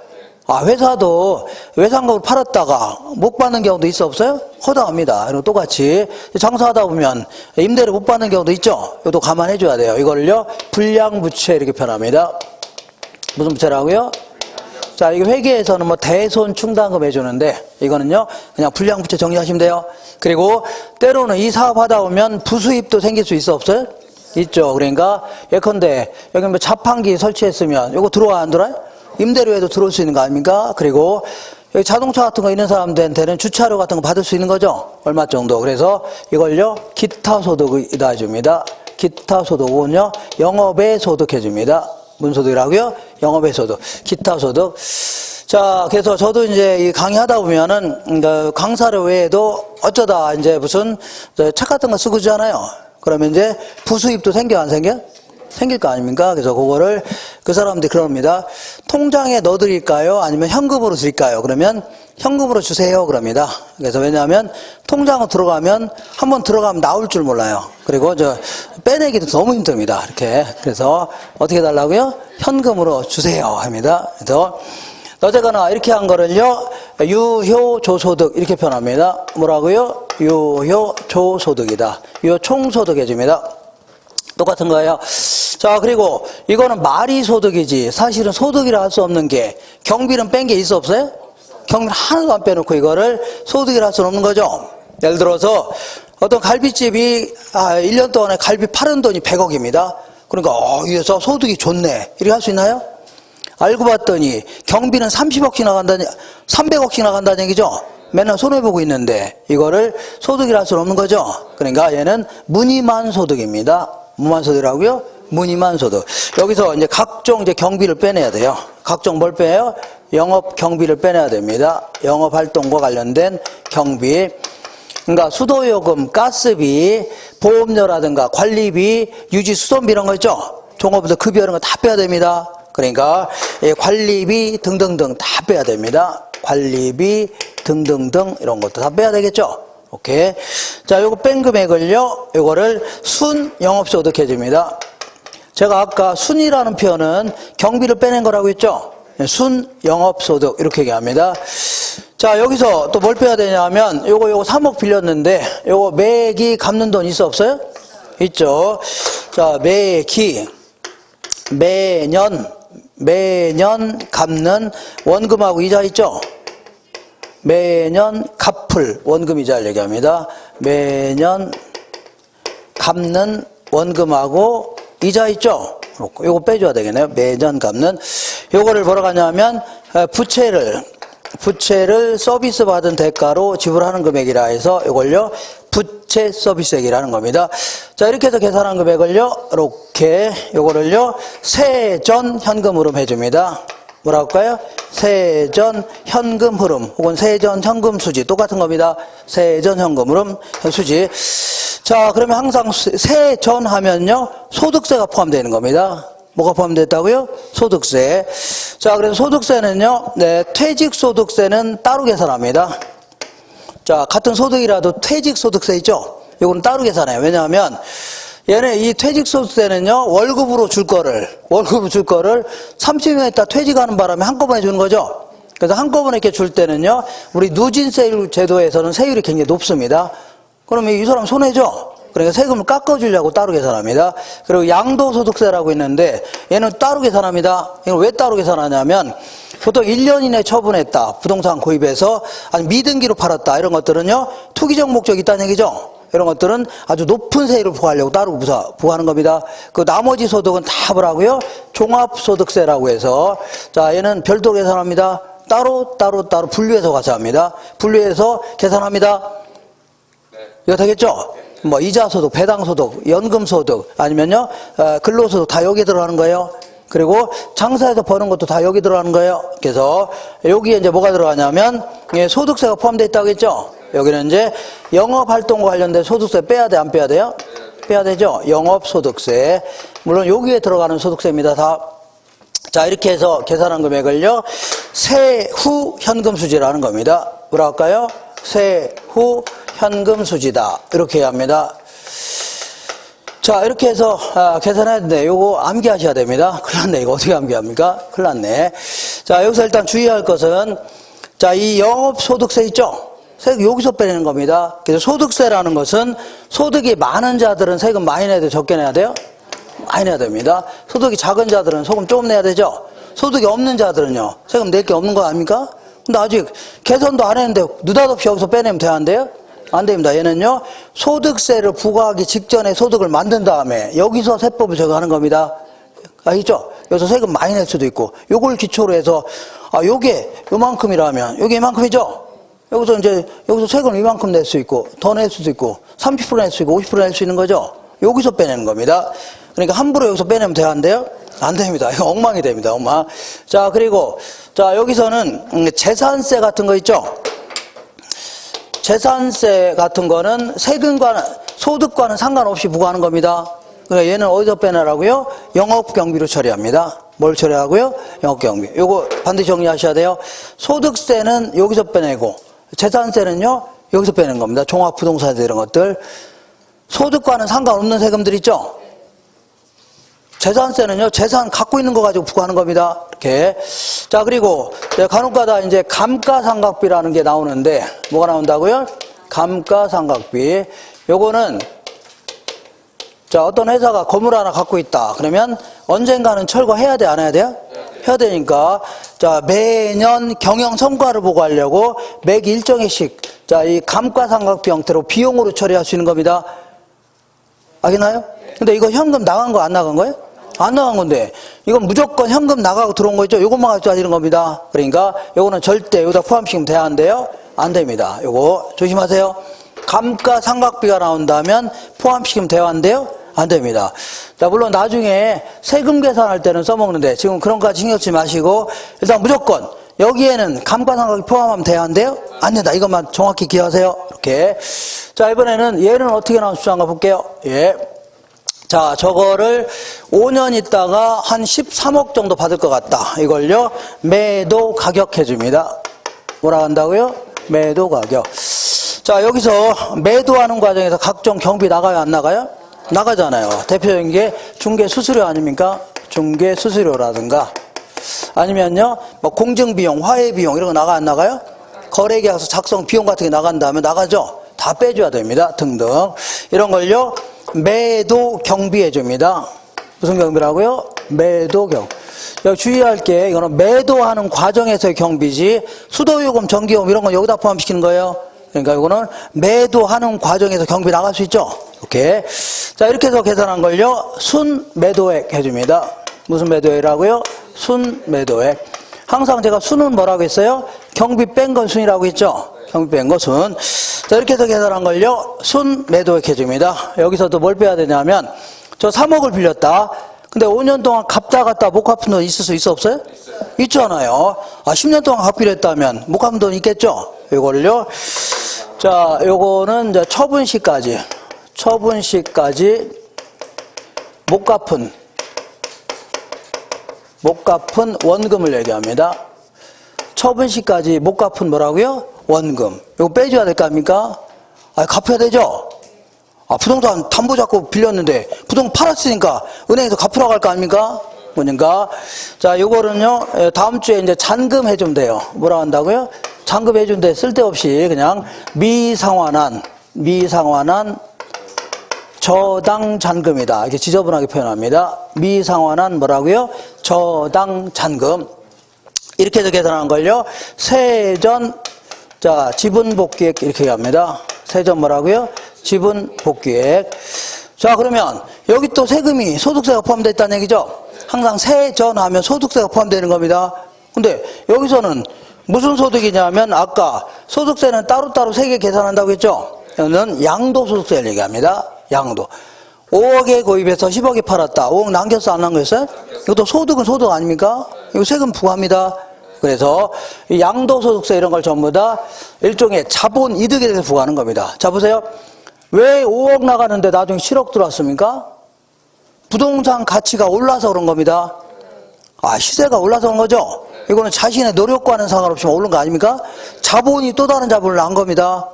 회사도 외상값을 팔았다가 못 받는 경우도 있어 없어요? 허다합니다. 그리고 똑같이 장사하다 보면 임대료 못 받는 경우도 있죠. 이것도 감안해 줘야 돼요. 이걸요 불량부채 이렇게 표현합니다. 무슨 부채라고요? 자, 이게 회계에서는 대손 충당금 해주는데 이거는요 그냥 불량부채 정리하시면 돼요. 그리고 때로는 이 사업 하다 보면 부수입도 생길 수 있어 없어요? 있죠. 그러니까 예컨대 여기 자판기 설치했으면 이거 들어와 안 들어와요? 임대료에도 들어올 수 있는 거 아닙니까? 그리고 여기 자동차 같은 거 있는 사람들한테는 주차료 같은 거 받을 수 있는 거죠? 얼마 정도. 그래서 이걸요, 기타 소득이다 해줍니다. 기타 소득은요, 영업의 소득 해줍니다. 무슨 소득이라고요? 영업의 소득. 기타 소득. 자, 그래서 저도 이제 이 강의하다 보면은, 강사료 외에도 어쩌다 이제 무슨 책 같은 거 쓰고 있잖아요. 그러면 이제 부수입도 생겨, 안 생겨? 생길 거 아닙니까? 그래서 그거를 그 사람들이 그럽니다. 통장에 넣어드릴까요? 아니면 현금으로 드릴까요? 그러면 현금으로 주세요. 그럽니다. 그래서 왜냐하면 통장으로 들어가면 한번 들어가면 나올 줄 몰라요. 그리고 빼내기도 너무 힘듭니다. 이렇게. 그래서 어떻게 해달라고요? 현금으로 주세요. 합니다. 그래서 어쨌거나 이렇게 한 거를요, 유효조소득 이렇게 표현합니다. 뭐라고요? 유효조소득이다. 유효총소득 해줍니다. 똑같은 거예요. 자, 그리고 이거는 말이 소득이지 사실은 소득이라 할 수 없는 게 경비는 뺀 게 있어 없어요? 경비는 하나도 안 빼놓고 이거를 소득이라 할 수는 없는 거죠. 예를 들어서 어떤 갈비집이 1년 동안에 갈비 팔은 돈이 100억입니다. 그러니까 이래서 소득이 좋네 이렇게 할 수 있나요? 알고 봤더니 경비는 30억씩 나간다니 300억씩 나간다는 얘기죠. 맨날 손해보고 있는데 이거를 소득이라 할 수는 없는 거죠. 그러니까 얘는 무늬만 소득입니다. 무만 소득이라고요? 무늬만 소득. 여기서 이제 각종 이제 경비를 빼내야 돼요. 각종 뭘 빼요? 영업 경비를 빼내야 됩니다. 영업 활동과 관련된 경비. 그러니까 수도요금, 가스비, 보험료라든가 관리비, 유지 수선비 이런 거 있죠? 종업원들 급여 이런 거 다 빼야 됩니다. 그러니까 관리비 등등등 다 빼야 됩니다. 관리비 등등등 이런 것도 다 빼야 되겠죠? 오케이. 자, 요거 뺀 금액을요, 요거를 순 영업소득 해줍니다. 제가 아까 순이라는 표현은 경비를 빼낸 거라고 했죠? 순 영업소득 이렇게 얘기합니다. 자, 여기서 또 뭘 빼야 되냐면 요거 3억 빌렸는데 요거 매기 갚는 돈 있어 없어요? 있죠. 자, 매기 매년 갚는 원금하고 이자 있죠? 매년 갚을 원금 이자를 얘기합니다. 매년 갚는 원금하고 이자 있죠? 요거 빼줘야 되겠네요. 매년 갚는. 요거를 뭐라고 하냐면, 부채를 서비스 받은 대가로 지불하는 금액이라 해서 요걸요, 부채 서비스액이라는 겁니다. 자, 이렇게 해서 계산한 금액을요, 이렇게, 요거를요, 세전 현금 흐름 해줍니다. 뭐라고 할까요? 세전 현금 흐름 혹은 세전 현금 수지 똑같은 겁니다. 세전 현금 흐름 수지. 자, 그러면 항상 세전 하면요 소득세가 포함되는 겁니다. 뭐가 포함됐다고요? 소득세. 자, 그래서 소득세는요, 네, 퇴직소득세는 따로 계산합니다. 자, 같은 소득이라도 퇴직소득세 있죠? 이건 따로 계산해요. 왜냐하면 얘네 이 퇴직소득세는요 월급으로 줄 거를 30년 있다 퇴직하는 바람에 한꺼번에 주는 거죠. 그래서 한꺼번에 이렇게 줄 때는요 우리 누진세율 제도에서는 세율이 굉장히 높습니다. 그러면 이 사람 손해죠. 그러니까 세금을 깎아주려고 따로 계산합니다. 그리고 양도소득세라고 있는데 얘는 따로 계산합니다. 이걸 왜 따로 계산하냐면 보통 1년 이내 처분했다 부동산 구입해서 아니 미등기로 팔았다 이런 것들은요 투기적 목적이 있다는 얘기죠. 이런 것들은 아주 높은 세율을 부과하려고 따로 부과하는 겁니다. 그 나머지 소득은 다 뭐라고요? 종합소득세라고 해서 자 얘는 별도로 계산합니다. 따로 분류해서 계산합니다. 분류해서 계산합니다. 네. 이거 되겠죠? 뭐 이자소득, 배당소득, 연금소득 아니면요 근로소득 다 여기에 들어가는 거예요. 그리고 장사해서 버는 것도 다 여기 들어가는 거예요. 그래서 여기에 이제 뭐가 들어가냐면 소득세가 포함되어 있다고 했죠. 여기는 이제 영업활동과 관련된 소득세 빼야 돼, 안 빼야 돼요? 빼야 되죠. 영업소득세. 물론 여기에 들어가는 소득세입니다. 다. 자, 이렇게 해서 계산한 금액을요 세후 현금수지라는 겁니다. 뭐라 할까요? 세후 현금수지다 이렇게 해야 합니다. 자, 이렇게 해서 계산해야 되는데 요거 암기하셔야 됩니다. 큰일 났네. 이거 어떻게 암기합니까? 큰일 났네. 자, 여기서 일단 주의할 것은 자, 이 영업소득세 있죠? 세금 여기서 빼내는 겁니다. 그래서 소득세라는 것은 소득이 많은 자들은 세금 많이 내야 돼요? 적게 내야 돼요? 많이 내야 됩니다. 소득이 작은 자들은 소금 조금 내야 되죠? 소득이 없는 자들은요? 세금 낼 게 없는 거 아닙니까? 근데 아직 개선도 안 했는데 느닷없이 여기서 빼내면 돼야 안 돼요? 안 됩니다. 얘는요 소득세를 부과하기 직전에 소득을 만든 다음에 여기서 세법을 적용하는 겁니다. 아시죠? 여기서 세금 많이 낼 수도 있고 요걸 기초로 해서 요게 요만큼이라면, 요게 이만큼이죠? 여기서 세금을 이만큼 낼 수 있고, 더 낼 수도 있고, 30% 낼 수 있고, 50% 낼 수 있는 거죠? 여기서 빼내는 겁니다. 그러니까 함부로 여기서 빼내면 돼야 안 돼요? 안 됩니다. 이거 엉망이 됩니다, 엉망. 자, 그리고, 자, 여기서는 재산세 같은 거 있죠? 재산세 같은 거는 세금과는, 소득과는 상관없이 부과하는 겁니다. 그러니까 얘는 어디서 빼내라고요? 영업경비로 처리합니다. 뭘 처리하고요? 영업경비. 요거 반드시 정리하셔야 돼요. 소득세는 여기서 빼내고, 재산세는요, 여기서 빼내는 겁니다. 종합부동산세 이런 것들. 소득과는 상관없는 세금들 있죠? 재산세는요, 재산 갖고 있는 거 가지고 부과하는 겁니다. 이렇게. 자, 그리고 간혹가다 이제 감가상각비라는 게 나오는데, 뭐가 나온다고요? 감가상각비. 요거는, 자, 어떤 회사가 건물 하나 갖고 있다. 그러면 언젠가는 철거해야 돼, 안 해야 돼요? 해야 되니까, 자, 매년 경영 성과를 보고하려고 매기 일정액씩, 자, 이 감가상각비 형태로 비용으로 처리할 수 있는 겁니다. 알겠나요? 근데 이거 현금 나간 거 안 나간 거예요? 안 나간 건데, 이건 무조건 현금 나가고 들어온 거 있죠? 요것만 가지고 따지는 겁니다. 그러니까, 요거는 절대 여기다 포함시키면 돼야 안 돼요? 안 됩니다. 요거 조심하세요. 감가상각비가 나온다면 포함시키면 돼야 안 돼요? 안 됩니다. 자, 물론 나중에 세금 계산할 때는 써먹는데, 지금 그런 거까지 신경 쓰지 마시고, 일단 무조건, 여기에는 감가상각비 포함하면 돼야 안 돼요? 안 된다. 이것만 정확히 기억하세요. 이렇게. 자, 이번에는 얘는 어떻게 나온 수장가 볼게요. 예. 자, 저거를 5년 있다가 한 13억 정도 받을 것 같다. 이걸요, 매도 가격 해줍니다. 뭐라 한다고요? 매도 가격. 자, 여기서 매도하는 과정에서 각종 경비 나가요, 안 나가요? 나가잖아요. 대표적인 게 중개 수수료 아닙니까? 중개 수수료라든가, 아니면요, 뭐 공증비용, 화해비용 이런 거 나가 안 나가요? 거래계약서 작성 비용 같은 게 나간 다음에 나가죠? 다 빼줘야 됩니다. 등등. 이런 걸요, 매도 경비해 줍니다. 무슨 경비라고요? 매도 경. 여기 주의할 게, 이거는 매도하는 과정에서의 경비지, 수도요금, 전기요금 이런 건 여기다 포함시키는 거예요. 그러니까 이거는 매도하는 과정에서 경비 나갈 수 있죠? 이렇게. 자, 이렇게 해서 계산한 걸요, 순매도액 해줍니다. 무슨 매도액이라고요? 순매도액. 항상 제가 순은 뭐라고 했어요? 경비 뺀 건 순이라고 했죠? 경비 뺀 거 순. 자, 이렇게 해서 계산한 걸요, 순매도액 해줍니다. 여기서도 뭘 빼야 되냐면, 저 3억을 빌렸다. 근데 5년 동안 갚다 갔다 못 갚은 돈 있을 수 있어, 없어요? 있잖아요. 10년 동안 갚기로 했다면 못 갚은 돈 있겠죠? 이거를요. 자, 요거는 이제 처분시까지 못 갚은 원금을 얘기합니다. 처분시까지 못 갚은 뭐라고요? 원금. 이거 빼줘야 될 거 아닙니까? 갚아야 되죠? 부동산 담보 잡고 빌렸는데 부동산 팔았으니까 은행에서 갚으라고 할 거 아닙니까? 뭐니까. 자, 요거는요, 다음 주에 이제 잔금 해주면 돼요. 뭐라 한다고요? 잔금 해준데 쓸데없이 그냥 미상환한 저당 잔금이다. 이렇게 지저분하게 표현합니다. 미상환한 뭐라고요? 저당 잔금. 이렇게 해서 계산하는 걸요, 세전, 자, 지분복귀액 이렇게 얘기합니다. 세전 뭐라고요? 지분복귀액. 자, 그러면 여기 또 세금이 소득세가 포함되어 있다는 얘기죠? 항상 세전하면 소득세가 포함되는 겁니다. 근데 여기서는 무슨 소득이냐면, 아까 소득세는 따로따로 3개 계산한다고 했죠? 여기는 양도소득세를 얘기합니다. 양도. 5억에 구입해서 10억에 팔았다. 5억 남겼어, 안 남겼어요? 이것도 소득은 소득 아닙니까? 이거 세금 부과합니다. 그래서 이 양도소득세 이런 걸 전부 다 일종의 자본이득에 대해서 부과하는 겁니다. 자, 보세요. 왜 5억 나가는데 나중에 7억 들어왔습니까? 부동산 가치가 올라서 그런 겁니다. 시세가 올라서 그런 거죠? 이거는 자신의 노력과는 상관없이 오른 거 아닙니까? 자본이 또 다른 자본을 낳은 겁니다.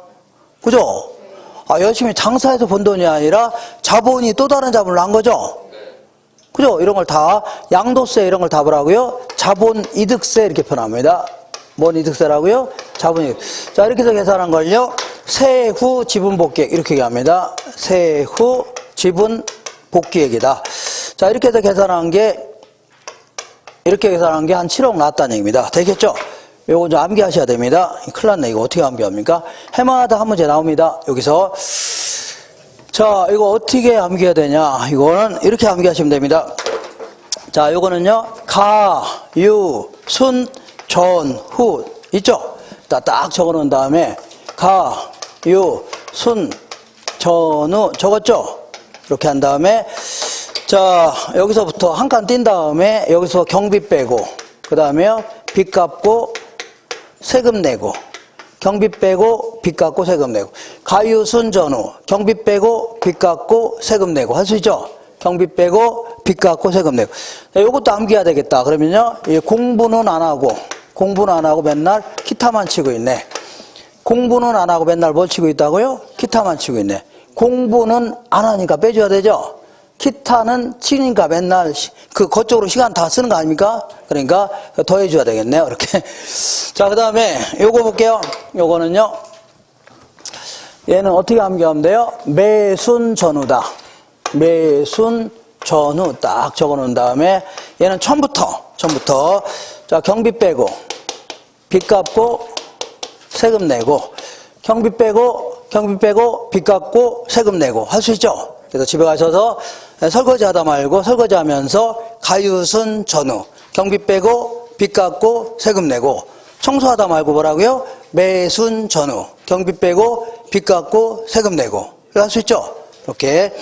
그죠? 열심히 장사해서 번 돈이 아니라 자본이 또 다른 자본을 낳은 거죠? 그죠? 이런 걸 다, 양도세 이런 걸 다 뭐라고요? 자본이득세 이렇게 표현합니다. 뭔 이득세라고요? 자본이득. 자, 이렇게 해서 계산한 걸요, 세후 지분복귀액 이렇게 얘기합니다. 세후 지분복귀액이다. 자, 이렇게 해서 계산한 게 한 7억 나왔다는 얘기입니다. 되겠죠? 요거 좀 암기하셔야 됩니다. 큰일 났네. 이거 어떻게 암기합니까? 해마다 한 문제 나옵니다. 여기서. 자, 이거 어떻게 암기해야 되냐? 이거는 이렇게 암기하시면 됩니다. 자, 요거는요, 가, 유, 순, 전후 있죠? 딱 적어놓은 다음에 가, 유, 순, 전후 적었죠? 이렇게 한 다음에 자 여기서부터 한 칸 띈 다음에 여기서 경비 빼고 그 다음에요 빚 갚고 세금 내고 경비 빼고 빚 갚고 세금 내고 가유순 전후 경비 빼고 빚 갚고 세금 내고 할 수 있죠? 경비 빼고 빚 갚고 세금 내고 요것도 암기해야 되겠다. 그러면요 공부는 안 하고 맨날 기타만 치고 있네. 공부는 안 하고 맨날 뭘 치고 있다고요? 기타만 치고 있네. 공부는 안 하니까 빼줘야 되죠? 기타는 치니까 맨날 그쪽으로 시간 다 쓰는 거 아닙니까? 그러니까 더해줘야 되겠네요. 이렇게. 자, 그 다음에 요거 볼게요. 요거는요. 얘는 어떻게 암기하면 돼요? 매순 전후다. 매순 전후 딱 적어 놓은 다음에 얘는 처음부터. 자, 경비 빼고, 빚 갚고, 세금 내고, 경비 빼고, 빚 갚고, 세금 내고 할 수 있죠? 그래서 집에 가셔서 설거지 하다 말고 설거지 하면서 가유순 전후 경비 빼고 빚 갚고 세금 내고 청소하다 말고 뭐라고요? 매순 전후 경비 빼고 빚 갚고 세금 내고 할 수 있죠? 이렇게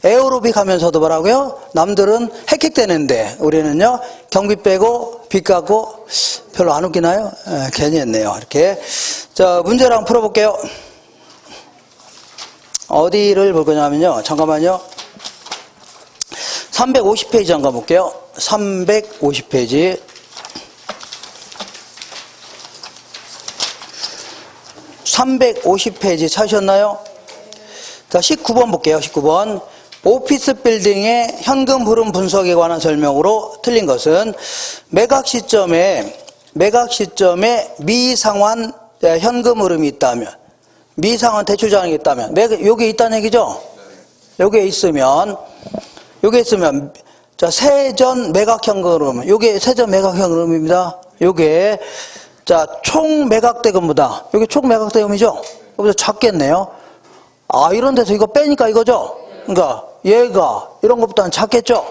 에어로빅 하면서도 뭐라고요? 남들은 헥헥대는데 우리는요 경비 빼고 빚 갚고 별로 안 웃기나요? 괜히 했네요. 이렇게 자 문제를 한번 풀어볼게요. 어디를 볼 거냐면요. 잠깐만요. 350페이지 한번 볼게요. 350페이지. 350페이지 찾으셨나요? 자, 19번 볼게요. 19번. 오피스 빌딩의 현금 흐름 분석에 관한 설명으로 틀린 것은 매각 시점에 미상환 현금 흐름이 있다면 미상환 대출 잔액이 있다면 요게 있다는 얘기죠? 요게 있으면 자 세전 매각 현금 흐름 요게 세전 매각 현금 흐름입니다. 요게 자 총 매각 대금보다 요게 총 매각 대금이죠? 여기서 작겠네요. 아 이런 데서 이거 빼니까 이거죠? 그러니까 얘가 이런 것보다는 작겠죠?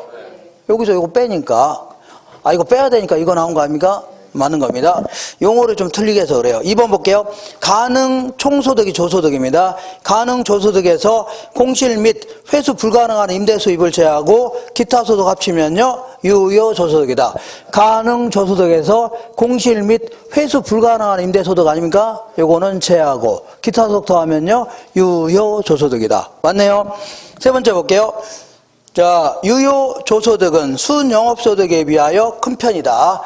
여기서 이거 빼니까 아 이거 빼야 되니까 이거 나온 거 아닙니까? 맞는 겁니다. 용어를 좀 틀리게 해서 그래요. 2번 볼게요. 가능 총소득이 조소득입니다. 가능 조소득에서 공실 및 회수 불가능한 임대 수입을 제하고 기타 소득 합치면요 유효 조소득이다. 가능 조소득에서 공실 및 회수 불가능한 임대 소득 아닙니까? 요거는 제하고 기타 소득 더하면요 유효 조소득이다. 맞네요. 세 번째 볼게요. 자, 유효 조소득은 순영업소득에 비하여 큰 편이다.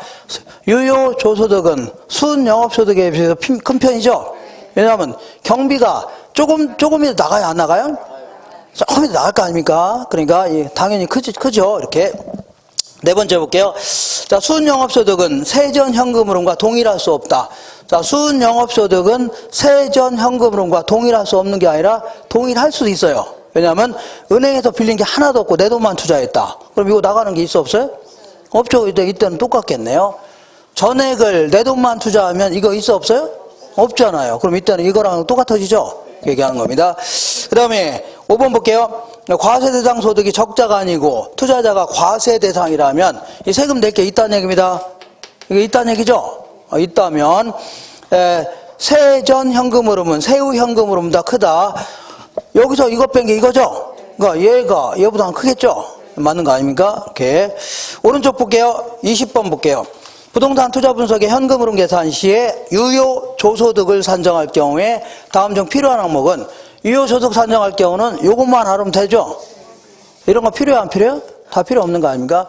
유효 조소득은 순영업소득에 비해서 큰 편이죠? 왜냐하면 경비가 조금이라도 나가요, 안 나가요? 조금이라도 나갈 거 아닙니까? 그러니까 당연히 크죠? 이렇게. 네 번째 볼게요. 자, 순영업소득은 세전현금흐름과 동일할 수 없다. 자, 순영업소득은 세전현금흐름과 동일할 수 없는 게 아니라 동일할 수도 있어요. 왜냐하면 은행에서 빌린 게 하나도 없고 내 돈만 투자했다. 그럼 이거 나가는 게 있어 없어요? 없죠. 이때는 똑같겠네요. 전액을 내 돈만 투자하면 이거 있어 없어요? 없잖아요. 그럼 이때는 이거랑 똑같아지죠? 얘기하는 겁니다. 그 다음에 5번 볼게요. 과세 대상 소득이 적자가 아니고 투자자가 과세 대상이라면 이 세금 낼 게 있다는 얘기입니다. 이게 있다는 얘기죠? 있다면 세전 현금 흐름은 세후 현금 흐름보다 크다. 여기서 이거 뺀 게 이거죠? 그러니까 얘보다 크겠죠? 맞는 거 아닙니까? 이렇게. 오른쪽 볼게요. 20번 볼게요. 부동산 투자 분석의 현금 흐름 계산 시에 유효 조소득을 산정할 경우에 다음 중 필요한 항목은 유효 소득 산정할 경우는 요것만 하면 되죠? 이런 거 필요해 안 필요해요? 다 필요 없는 거 아닙니까?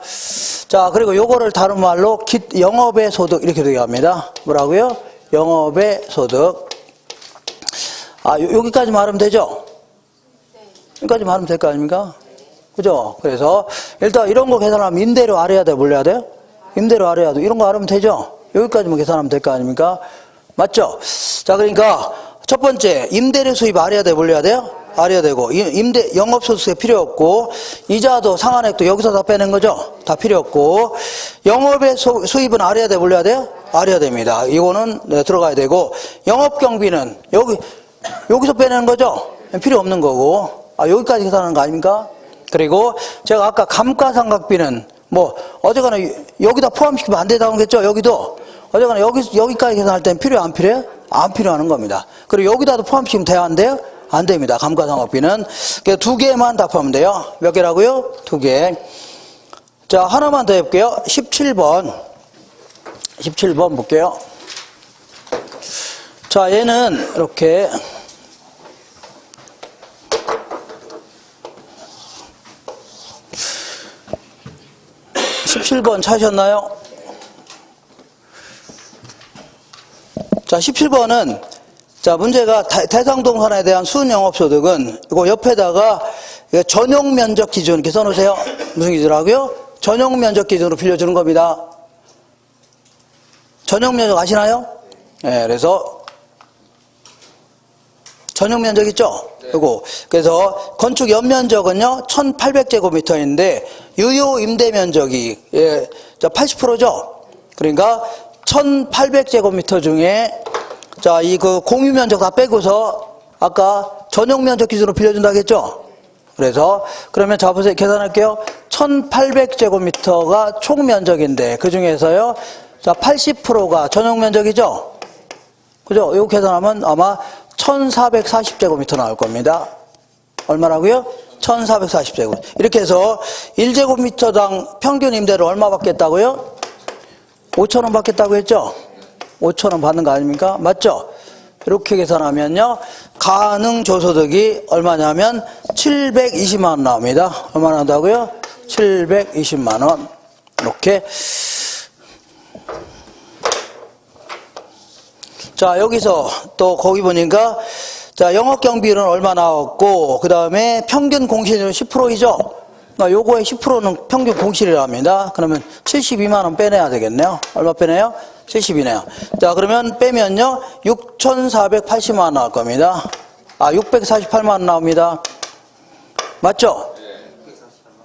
자, 그리고 요거를 다른 말로 영업의 소득 이렇게 얘기합니다. 뭐라고요? 영업의 소득. 아, 여기까지 말하면 되죠? 여기까지 말하면 될 거 아닙니까? 그죠? 그래서 일단 이런 거 계산하면 임대료 알아야 돼, 몰라야 돼요? 임대료 알아야 돼. 이런 거 알면 되죠? 여기까지만 계산하면 될 거 아닙니까? 맞죠? 자, 그러니까 첫 번째 임대료 수입 알아야 돼, 몰라야 돼요? 알아야 되고 영업소득세 필요 없고 이자도 상환액도 여기서 다 빼는 거죠? 다 필요 없고 영업의 수입은 알아야 돼, 몰라야 돼요? 알아야 됩니다. 이거는 들어가야 되고 영업경비는 여기서 빼내는 거죠? 필요 없는 거고 여기까지 계산하는 거 아닙니까? 그리고 제가 아까 감가상각비는 어쨌거나 여기다 포함시키면 안 된다고 했죠? 여기도 어쨌거나 여기까지 계산할 때는 필요해, 안 필요해? 안 필요하는 겁니다. 그리고 여기다도 포함시키면 돼요, 안 돼요? 안 됩니다. 감가상각비는. 그래서 두 개만 답하면 돼요. 몇 개라고요? 두 개. 자, 하나만 더 해볼게요. 17번. 17번 볼게요. 자, 얘는 이렇게 17번 찾으셨나요? 자, 17번은 자, 문제가 대상동산에 대한 순영업소득은 이거 옆에다가 전용 면적 기준 이렇게 써놓으세요. 무슨 기준이라고요? 전용 면적 기준으로 빌려주는 겁니다. 전용 면적 아시나요? 네, 그래서 전용 면적 있죠? 이거. 그래서 건축 연면적은요, 1800제곱미터인데, 유효 임대 면적이, 80%죠? 그러니까, 1800제곱미터 중에, 자, 공유 면적 다 빼고서, 아까 전용 면적 기준으로 빌려준다고 했죠? 그래서, 그러면 자, 보세요. 계산할게요. 1800제곱미터가 총 면적인데, 그 중에서요, 자, 80%가 전용 면적이죠? 그죠? 이거 계산하면 아마 1440제곱미터 나올 겁니다. 얼마라고요? 1440제곱. 이렇게 해서 1제곱미터당 평균 임대를 얼마 받겠다고요? 5,000원 받겠다고 했죠? 5,000원 받는 거 아닙니까? 맞죠? 이렇게 계산하면요. 가능 조소득이 얼마냐면 720만 원 나옵니다. 얼마나 한다고요? 720만 원. 이렇게. 자, 여기서 또 거기 보니까 자, 영업경비율은 얼마 나왔고 그 다음에 평균 공실률은 10%이죠. 그러니까 요거의 10%는 평균 공실이랍니다. 그러면 72만 원 빼내야 되겠네요. 얼마 빼내요? 72네요. 자, 그러면 빼면요 6,480만 원 나올 겁니다. 648만 원 나옵니다. 맞죠?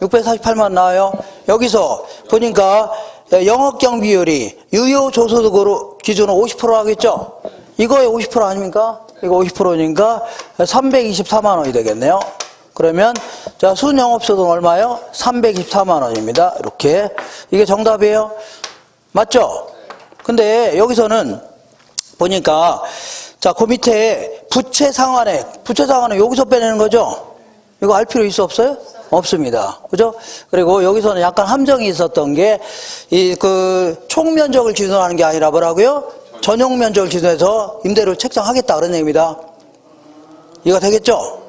648만 원 나와요. 여기서 보니까 영업경비율이 유효조소득으로 기준으로 50% 하겠죠? 이거의 50% 아닙니까? 이거 50%니까 324만 원이 되겠네요. 그러면 자, 순영업소득은 얼마요? 324만 원입니다. 이렇게. 이게 정답이에요. 맞죠? 근데 여기서는 보니까 자, 그 밑에 부채 상환액 여기서 빼내는 거죠? 이거 알 필요 있어 없어요? 없습니다. 그죠? 그리고 여기서는 약간 함정이 있었던 게, 총 면적을 기준으로 하는 게 아니라 뭐라고요? 전용 면적을 기준해서 임대료를 책정하겠다. 그런 얘기입니다. 이거 되겠죠?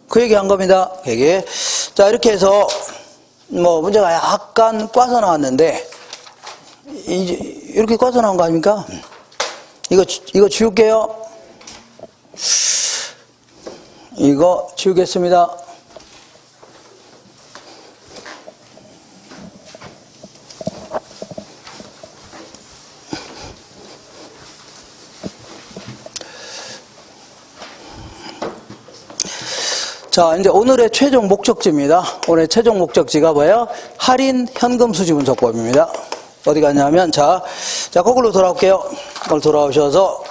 그 얘기 한 겁니다. 이게. 자, 이렇게 해서, 문제가 약간 꽈서 나왔는데, 이렇게 꽈서 나온 거 아닙니까? 이거 지울게요. 이거 지우겠습니다. 자, 이제 오늘의 최종 목적지입니다. 오늘의 최종 목적지가 뭐예요? 할인 현금 수지 분석법입니다. 어디 갔냐면, 자, 거꾸로 돌아올게요. 거꾸로 돌아오셔서,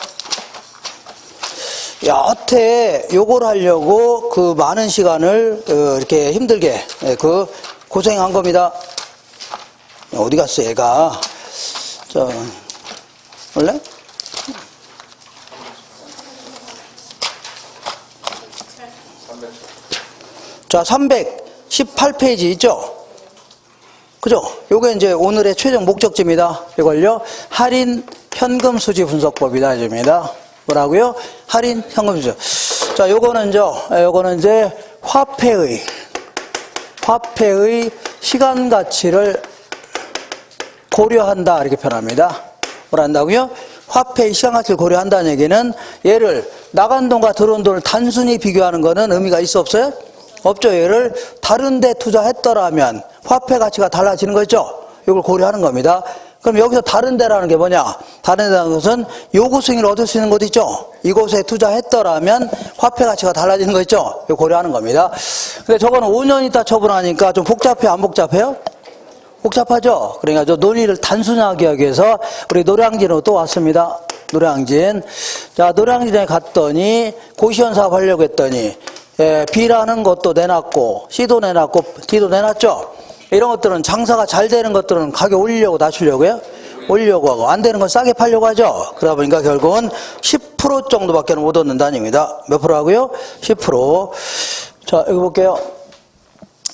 여태 요걸 하려고 그 많은 시간을 이렇게 힘들게 고생한 겁니다. 어디 갔어, 얘가? 원래? 자, 318페이지 있죠? 그죠? 요게 이제 오늘의 최종 목적지입니다. 이걸요, 할인 현금 수지 분석법이다. 이겁니다. 뭐라고요? 할인 현금 수지. 자, 요거는 이제 화폐의 시간 가치를 고려한다. 이렇게 표현합니다. 뭘 한다고요? 화폐의 시간 가치를 고려한다는 얘기는 얘를 나간 돈과 들어온 돈을 단순히 비교하는 거는 의미가 있어 없어요? 없죠. 얘를 다른 데 투자했더라면 화폐 가치가 달라지는 거죠. 이걸 고려하는 겁니다. 그럼 여기서 다른 데라는 게 뭐냐? 다른 데라는 것은 요구 수익을 얻을 수 있는 곳 있죠. 이곳에 투자했더라면 화폐 가치가 달라지는 거 있죠. 이거 고려하는 겁니다. 근데 저거는 5년 있다 처분하니까 좀 복잡해, 안 복잡해요? 복잡하죠. 그러니까 저 논의를 단순하게 하기 위해서 우리 노량진으로 또 왔습니다. 노량진. 자, 노량진에 갔더니 고시원 사업 하려고 했더니 B라는 것도 내놨고 C도 내놨고 D도 내놨죠. 이런 것들은 장사가 잘 되는 것들은 가격 올리려고 낮추려고요? 올려고 하고 안 되는 건 싸게 팔려고 하죠. 그러다 보니까 결국은 10% 정도밖에 못 얻는다는 얘기입니다. 몇 프로라고요? 10%. 자, 여기 볼게요.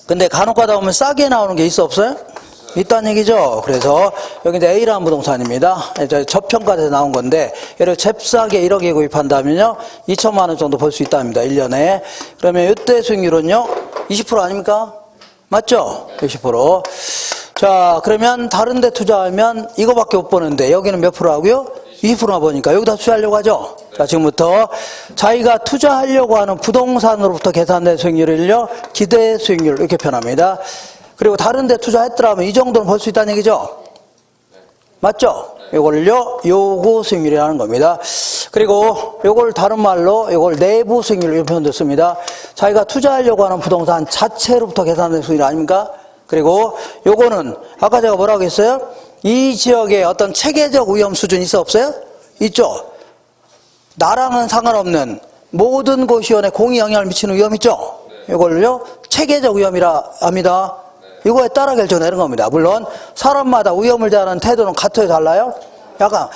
근데 간혹 가다 보면 싸게 나오는 게 있어 없어요? 있다는 얘기죠. 그래서 여기 이제 A라는 부동산입니다. 저평가돼서 나온 건데 예를 들어 잽싸게 1억에 구입한다면요 2천만 원 정도 벌 수 있답니다. 1년에. 그러면 이때 수익률은요 20% 아닙니까? 맞죠? 20%. 자, 그러면 다른 데 투자하면 이거밖에 못 버는데 여기는 몇 프로 하고요? 20%나 버니까 여기다 투자하려고 하죠. 자, 지금부터 자기가 투자하려고 하는 부동산으로부터 계산된 수익률을요 기대 수익률 이렇게 표현합니다. 그리고 다른 데 투자했더라면 이 정도는 벌 수 있다는 얘기죠. 맞죠? 이걸요 요구 수익률이라는 겁니다. 그리고 요걸 다른 말로 이걸 내부 수익률 이렇게 표현됐습니다. 자기가 투자하려고 하는 부동산 자체로부터 계산된 수익률 아닙니까? 그리고 요거는 아까 제가 뭐라고 했어요? 이 지역에 어떤 체계적 위험 수준이 있어 없어요? 있죠. 나랑은 상관없는 모든 고시원에 공히 영향을 미치는 위험 있죠. 이걸요 체계적 위험이라 합니다. 이거에 따라 결정되는 겁니다. 물론 사람마다 위험을 대하는 태도는 같아요, 달라요? 약간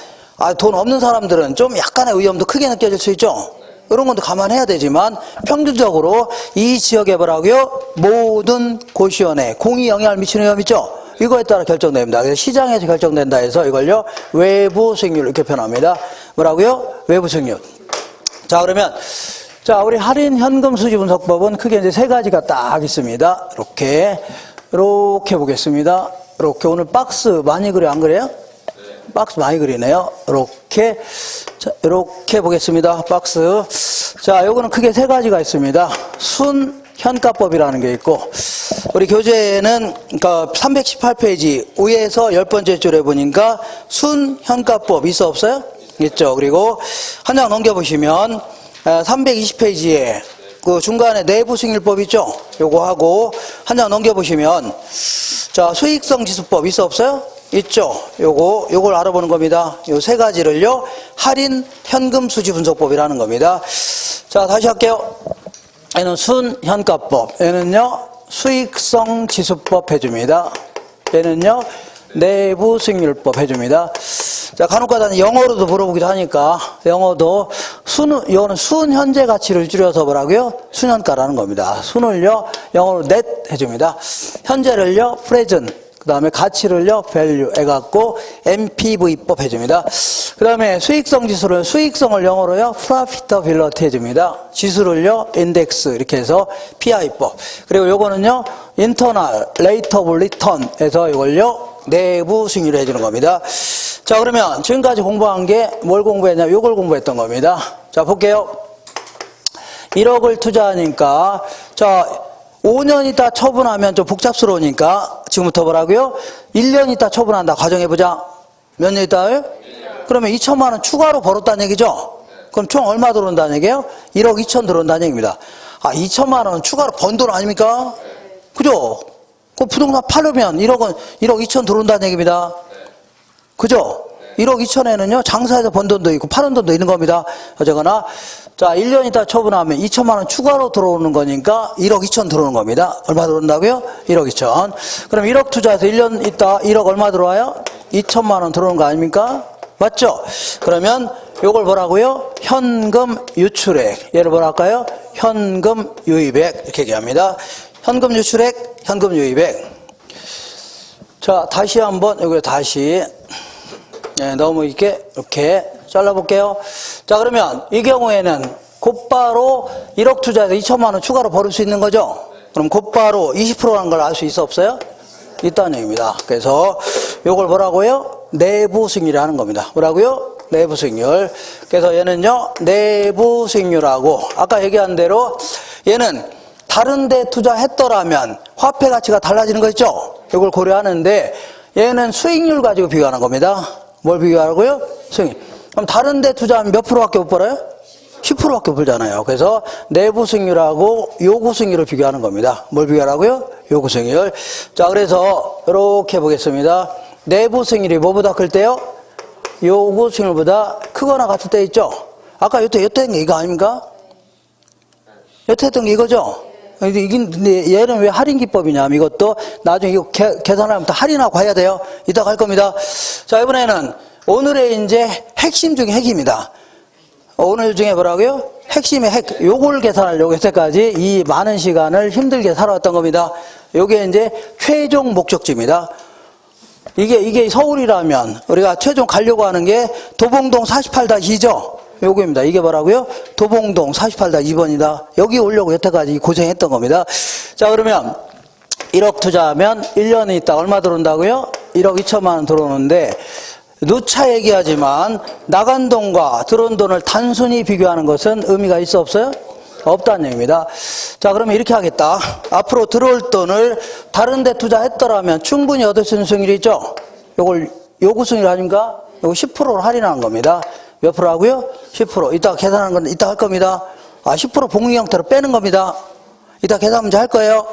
돈 없는 사람들은 좀 약간의 위험도 크게 느껴질 수 있죠. 이런 것도 감안해야 되지만 평균적으로 이 지역에 뭐라고요? 모든 고시원에 공히 영향을 미치는 위험 있죠. 이거에 따라 결정됩니다. 그래서 시장에서 결정된다 해서 이걸요 외부 수익률 이렇게 표현합니다. 뭐라고요? 외부 수익률. 자, 그러면 자, 우리 할인 현금 수지 분석법은 크게 이제 세 가지가 딱 있습니다. 이렇게 보겠습니다. 이렇게 오늘 박스 많이 그려 안 그래요? 박스 많이 그리네요. 이렇게 자, 이렇게 보겠습니다. 박스. 자, 요거는 크게 세 가지가 있습니다. 순 현가법이라는 게 있고 우리 교재에는 그러니까 318페이지 위에서 10번째 줄에 보니까 순 현가법 있어 없어요? 있죠. 그리고 한 장 넘겨보시면 320페이지에 그 중간에 내부 수익률법 있죠? 요거 하고 한 장 넘겨보시면 자 수익성 지수법 있어 없어요? 있죠. 요걸 알아보는 겁니다. 요 세 가지를요 할인 현금 수지 분석법이라는 겁니다. 자, 다시 할게요. 얘는 순현가법, 얘는요 수익성 지수법 해줍니다. 얘는요 내부 수익률법 해줍니다. 자, 간혹가다 영어로도 물어보기도 하니까 영어도 이거는 순 현재 가치를 줄여서 뭐라고요? 순현가라는 겁니다. 순을요 영어로 net 해줍니다. 현재를요 present, 그 다음에 가치를요 value 해갖고 NPV법 해줍니다. 그 다음에 수익성 지수를 수익성을 영어로요 profitability 해줍니다. 지수를요 index 이렇게 해서 PI법. 그리고 요거는요 internal rate of return 해서 이걸요 내부 수익률을 해주는 겁니다. 자, 그러면 지금까지 공부한 게 뭘 공부했냐? 요걸 공부했던 겁니다. 자, 볼게요. 1억을 투자하니까 자 5년 있다 처분하면 좀 복잡스러우니까 지금부터 뭐라고요? 1년 있다 처분한다. 가정해보자. 몇 년 있다요? 그러면 2천만 원 추가로 벌었다는 얘기죠? 그럼 총 얼마 들어온다는 얘기예요? 1억 2천 들어온다는 얘기입니다. 2천만 원 추가로 번 돈 아닙니까? 그죠? 그 부동산 팔으면 1억 2천 들어온다는 얘기입니다. 그죠? 1억 2천에는요, 장사해서 번 돈도 있고, 파는 돈도 있는 겁니다. 어쨌거나, 자, 1년 있다 처분하면 2천만 원 추가로 들어오는 거니까 1억 2천 들어오는 겁니다. 얼마 들어온다고요? 1억 2천. 그럼 1억 투자해서 1년 있다 1억 얼마 들어와요? 2천만 원 들어오는 거 아닙니까? 맞죠? 그러면 요걸 뭐라고요? 현금 유출액. 얘를 뭐라 할까요? 현금 유입액. 이렇게 얘기합니다. 현금 유출액, 현금 유입액. 자, 다시 한번, 여기 다시. 네, 너무 이렇게 잘라볼게요. 자, 그러면 이 경우에는 곧바로 1억 투자해서 2천만 원 추가로 벌을 수 있는 거죠? 그럼 곧바로 20%라는 걸 알 수 있어 없어요? 있다는 얘기입니다. 그래서 요걸 뭐라고요? 내부 수익률이 하는 겁니다. 뭐라고요? 내부 수익률. 그래서 얘는요, 내부 수익률하고 아까 얘기한 대로 얘는 다른 데 투자했더라면 화폐 가치가 달라지는 거 있죠? 이걸 고려하는데 얘는 수익률 가지고 비교하는 겁니다. 뭘 비교하라고요? 수익률. 그럼 다른 데 투자하면 몇 프로밖에 못 벌어요? 10%밖에 못 벌잖아요. 그래서 내부 수익률하고 요구 수익률을 비교하는 겁니다. 뭘 비교하라고요? 요구 수익률. 자, 그래서 이렇게 보겠습니다. 내부 수익률이 뭐보다 클 때요? 요구 수익률보다 크거나 같을 때 있죠? 아까 여태 했던 게 이거 아닙니까? 여태 했던 게 이거죠? 근데 얘는 왜 할인 기법이냐면 이것도 나중에 이거 계산하면 또 할인하고 해야 돼요. 이따가 할 겁니다. 자, 이번에는 오늘의 이제 핵심 중에 핵입니다. 오늘 중에 뭐라고요? 핵심의 핵. 요걸 계산하려고 여태까지 이 많은 시간을 힘들게 살아왔던 겁니다. 요게 이제 최종 목적지입니다. 이게 서울이라면 우리가 최종 가려고 하는 게 도봉동 48-2죠. 요거입니다. 이게 뭐라고요? 도봉동 48-2번이다. 여기 오려고 여태까지 고생했던 겁니다. 자, 그러면 1억 투자하면 1년 있다 얼마 들어온다고요? 1억 2천만 원 들어오는데 누차 얘기하지만 나간 돈과 들어온 돈을 단순히 비교하는 것은 의미가 있어 없어요? 없다는 얘기입니다. 자, 그러면 이렇게 하겠다. 앞으로 들어올 돈을 다른 데 투자했더라면 충분히 얻을 수 있는 수익률이 있죠? 요걸 요구 수익률 아닙니까? 요거 10%로 할인하는 겁니다. 몇 프로라고요? 10%. 이따가 계산하는 건 이따 할 겁니다. 10% 복리 형태로 빼는 겁니다. 이따 계산 문제 할 거예요.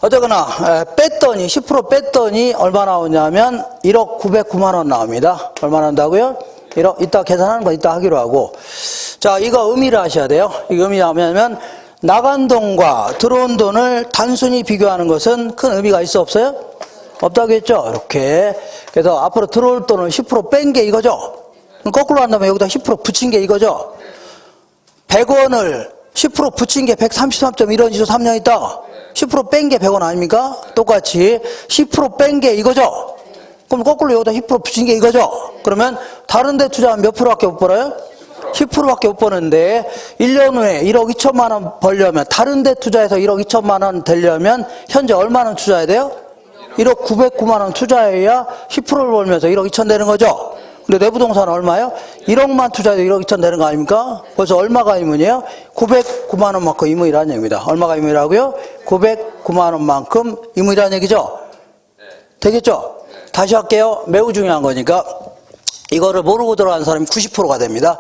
어쨌거나 뺐더니 10% 뺐더니 얼마 나오냐면 1억 909만 원 나옵니다. 얼마 나온다고요? 1억. 이따 계산하는 거 이따 하기로 하고. 자, 이거 의미를 아셔야 돼요. 이거 의미하면 나간 돈과 들어온 돈을 단순히 비교하는 것은 큰 의미가 있어 없어요? 없다고 했죠? 이렇게. 그래서 앞으로 들어올 돈을 10% 뺀 게 이거죠? 거꾸로 한다면 여기다 10% 붙인 게 이거죠? 100원을 10% 붙인 게 133.1원이죠. 3년 있다. 10% 뺀 게 100원 아닙니까? 똑같이 10% 뺀 게 이거죠? 그럼 거꾸로 여기다 10% 붙인 게 이거죠? 그러면 다른 데 투자하면 몇 프로밖에 못 벌어요? 10%밖에 못 버는데 1년 후에 1억 2천만 원 벌려면 다른 데 투자해서 1억 2천만 원 되려면 현재 얼마나 투자해야 돼요? 1억 909만 원 투자해야 10%를 벌면서 1억 2천 되는 거죠? 근데 내 부동산은 얼마예요? 1억만 투자해도 1억 2천 되는 거 아닙니까? 벌써 얼마가 의문이에요? 909만 원만큼 의문이라는 얘기입니다. 얼마가 의문이라고요? 909만 원만큼 의문이라는 얘기죠? 되겠죠? 다시 할게요. 매우 중요한 거니까. 이거를 모르고 들어가는 사람이 90%가 됩니다.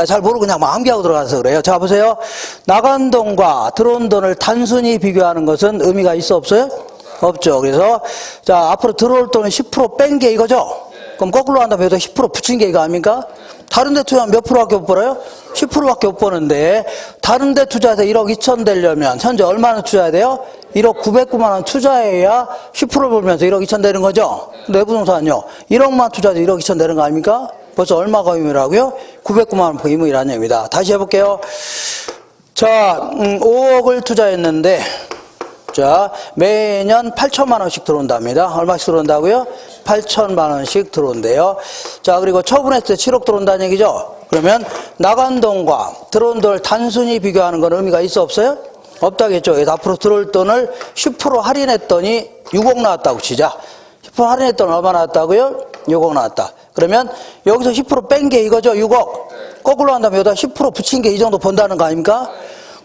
잘 모르고 그냥 암기하고 들어가서 그래요. 자, 보세요. 나간 돈과 들어온 돈을 단순히 비교하는 것은 의미가 있어 없어요? 없죠. 그래서 자, 앞으로 들어올 돈은 10% 뺀 게 이거죠? 그럼 거꾸로 한다면 여기다 10% 붙인 게 이거 아닙니까? 다른 데 투자하면 몇 프로밖에 못 벌어요? 10%밖에 못 버는데 다른 데 투자해서 1억 2천 되려면 현재 얼마나 투자해야 돼요? 1억 909만 원 투자해야 10%를 벌면서 1억 2천 되는 거죠? 내 부동산은요. 1억만 투자해도 1억 2천 되는 거 아닙니까? 벌써 얼마가 의무라고요? 909만 원 의무이라는 얘기입니다. 다시 해볼게요. 자, 5억을 투자했는데 자, 매년 8천만 원씩 들어온답니다. 얼마씩 들어온다고요? 8천만 원씩 들어온대요. 자, 그리고 처분했을 때 7억 들어온다는 얘기죠? 그러면 나간 돈과 들어온 돈을 단순히 비교하는 건 의미가 있어 없어요? 없다겠죠. 그래서 앞으로 들어올 돈을 10% 할인했더니 6억 나왔다고 치자. 10% 할인했더니 얼마 나왔다고요? 6억 나왔다. 그러면 여기서 10% 뺀 게 이거죠? 6억. 거꾸로 한다면 여기다 10% 붙인 게 이 정도 번다는 거 아닙니까?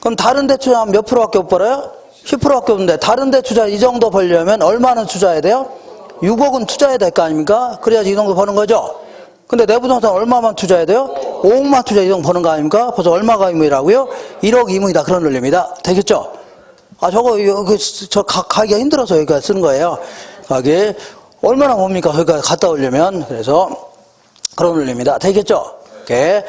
그럼 다른 데 투자하면 몇 프로밖에 못 벌어요? 10%밖에 없는데 다른 데 투자 이 정도 벌려면 얼마는 투자해야 돼요? 6억은 투자해야 될 거 아닙니까? 그래야지 이 정도 버는 거죠? 근데 내 부동산 얼마만 투자해야 돼요? 5억만 투자 이 정도 버는 거 아닙니까? 벌써 얼마가 의무이라고요? 1억 의무이다. 그런 논리입니다. 되겠죠? 저 가기가 힘들어서 여기가 쓰는 거예요. 가기. 얼마나 뭡니까? 여기가 갔다 오려면. 그래서 그런 논리입니다. 되겠죠? 오케이.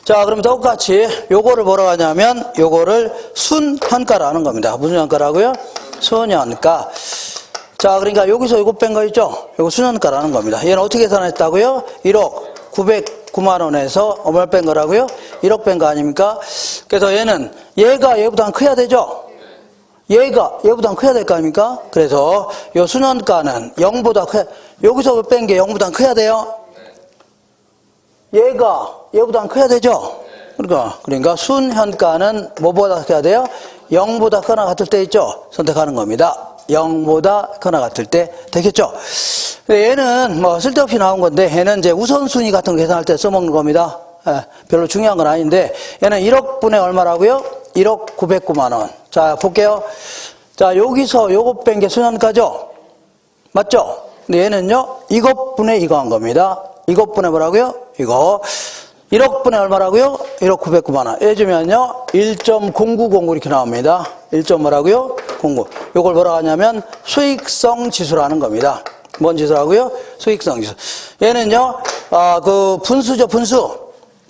자, 그럼 똑같이 요거를 뭐라고 하냐면 요거를 순현가라는 겁니다. 무슨 현가라고요? 순현가. 자, 그러니까 여기서 요거 뺀 거 있죠? 요거 순현가라는 겁니다. 얘는 어떻게 계산했다고요? 1억 909만 원에서 얼마 뺀 거라고요? 1억 뺀 거 아닙니까? 그래서 얘는 얘가 얘보다 커야 되죠? 얘가 얘보다 커야 될 거 아닙니까? 그래서 요 순현가는 0보다 커야, 여기서 뺀 게 0보다 커야 돼요? 얘가 얘보다 커야 되죠? 그러니까 순현가는 뭐보다 커야 돼요? 0보다 크거나 같을 때 있죠? 선택하는 겁니다. 0보다 크거나 같을 때 되겠죠? 얘는 뭐 쓸데없이 나온 건데 얘는 이제 우선순위 같은 거 계산할 때 써먹는 겁니다. 별로 중요한 건 아닌데 얘는 1억 분의 얼마라고요? 1억 909만 원. 자, 볼게요. 자, 여기서 요거 뺀 게 순현가죠? 맞죠? 근데 얘는요, 이것 분의 이거 한 겁니다. 이것 분의 뭐라고요? 이거. 1억 분의 얼마라고요? 1억 909만 원. 해주면요, 1.0909 이렇게 나옵니다. 1. 뭐라고요? 09. 요걸 뭐라고 하냐면 수익성 지수라는 겁니다. 뭔 지수라고요? 수익성 지수. 얘는요, 분수죠, 분수.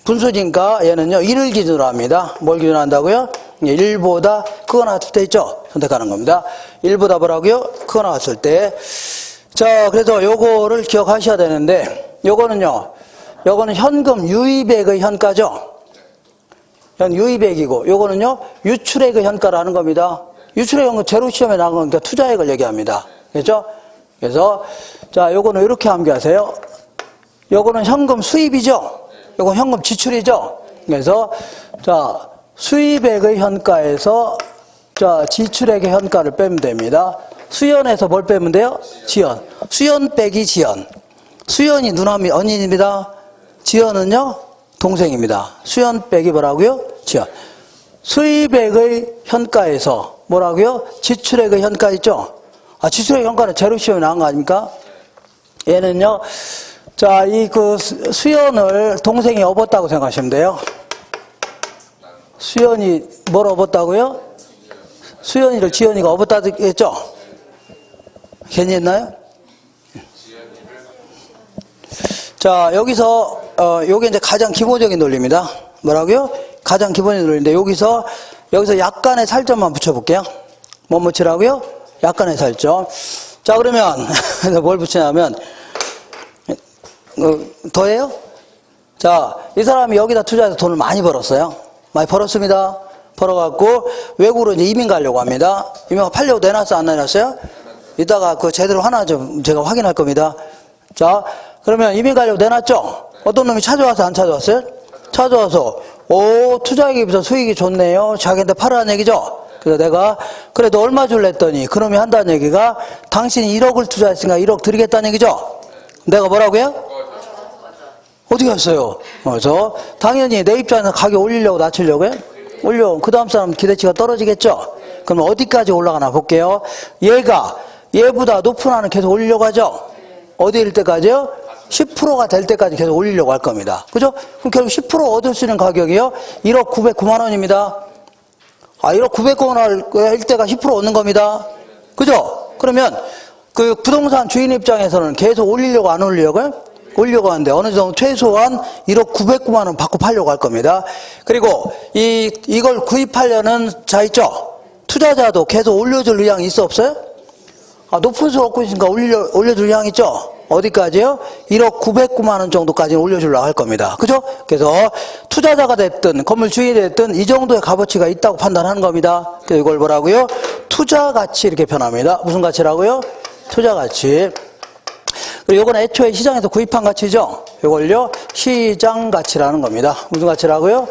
분수니까 얘는요, 1을 기준으로 합니다. 뭘 기준으로 한다고요? 1보다 크거나 같을 때 있죠? 선택하는 겁니다. 1보다 뭐라고요? 크거나 같을 때. 자, 그래서 요거를 기억하셔야 되는데, 요거는 현금 유입액의 현가죠? 유입액이고, 요거는요, 유출액의 현가라는 겁니다. 유출액 현금 제로 시험에 나온 거니까 투자액을 얘기합니다. 그렇죠? 그래서, 자, 요거는 이렇게 암기하세요. 요거는 현금 수입이죠? 요건 현금 지출이죠? 그래서, 자, 수입액의 현가에서, 자, 지출액의 현가를 빼면 됩니다. 수연에서 뭘 빼면 돼요? 지연. 수연 빼기 지연. 수연이 누나미 언니입니다. 지연은요? 동생입니다. 수연 빼기 뭐라고요? 지연. 수입액의 현가에서 뭐라고요? 지출액의 현가 있죠? 아, 지출액 현가는 제로 시험에 나온 거 아닙니까? 얘는요, 자, 수연을 동생이 업었다고 생각하시면 돼요. 수연이 뭘 업었다고요? 수연이를 지연이가 업었다고 했죠? 괜히 했나요? 자, 여기서, 요게 이제 가장 기본적인 논리입니다. 뭐라고요? 가장 기본적인 논리인데, 여기서 약간의 살점만 붙여볼게요. 뭐 붙이라고요? 약간의 살점. 자, 그러면, 뭘 붙이냐면, 더해요? 자, 이 사람이 여기다 투자해서 돈을 많이 벌었어요. 많이 벌었습니다. 벌어갖고, 외국으로 이제 이민 가려고 합니다. 이민 팔려고 내놨어, 안 내놨어요? 이따가 제대로 하나 좀 제가 확인할 겁니다. 자, 그러면 이민 가려고 내놨죠? 어떤 놈이 찾아와서 안 찾아왔어요? 찾아와서, 투자액에 비해서 수익이 좋네요. 자기한테 팔으라는 얘기죠? 그래서 내가, 그래, 너 얼마 줄래 했더니, 그놈이 한다는 얘기가, 당신이 1억을 투자했으니까 1억 드리겠다는 얘기죠? 내가 뭐라고요? 어떻게 했어요? 그래서, 당연히 내 입장에서 가격 올리려고 낮추려고요? 그 다음 사람 기대치가 떨어지겠죠? 그럼 어디까지 올라가나 볼게요. 얘보다 높은 한은 계속 올리려고 하죠? 어디일 때까지요? 10%가 될 때까지 계속 올리려고 할 겁니다. 그죠? 그럼 결국 10% 얻을 수 있는 가격이요? 1억 909만 원입니다. 1억 909만 원일 때가 10% 얻는 겁니다. 그죠? 그러면 그 부동산 주인 입장에서는 계속 올리려고 안 올리려고요? 올리려고 하는데 어느 정도 최소한 1억 909만 원 받고 팔려고 할 겁니다. 그리고 이걸 구입하려는 자 있죠? 투자자도 계속 올려줄 의향이 있어 없어요? 높은 수를 얻고 있으니까 올려줄 의향 있죠? 어디까지요? 1억 909만 원 정도까지는 올려주려고 할 겁니다. 그죠? 그래서 투자자가 됐든 건물 주인이 됐든 이 정도의 값어치가 있다고 판단하는 겁니다. 그래서 이걸 뭐라고요? 투자가치 이렇게 표현합니다. 무슨 가치라고요? 투자가치. 그리고 이건 애초에 시장에서 구입한 가치죠? 이걸요? 시장가치라는 겁니다. 무슨 가치라고요?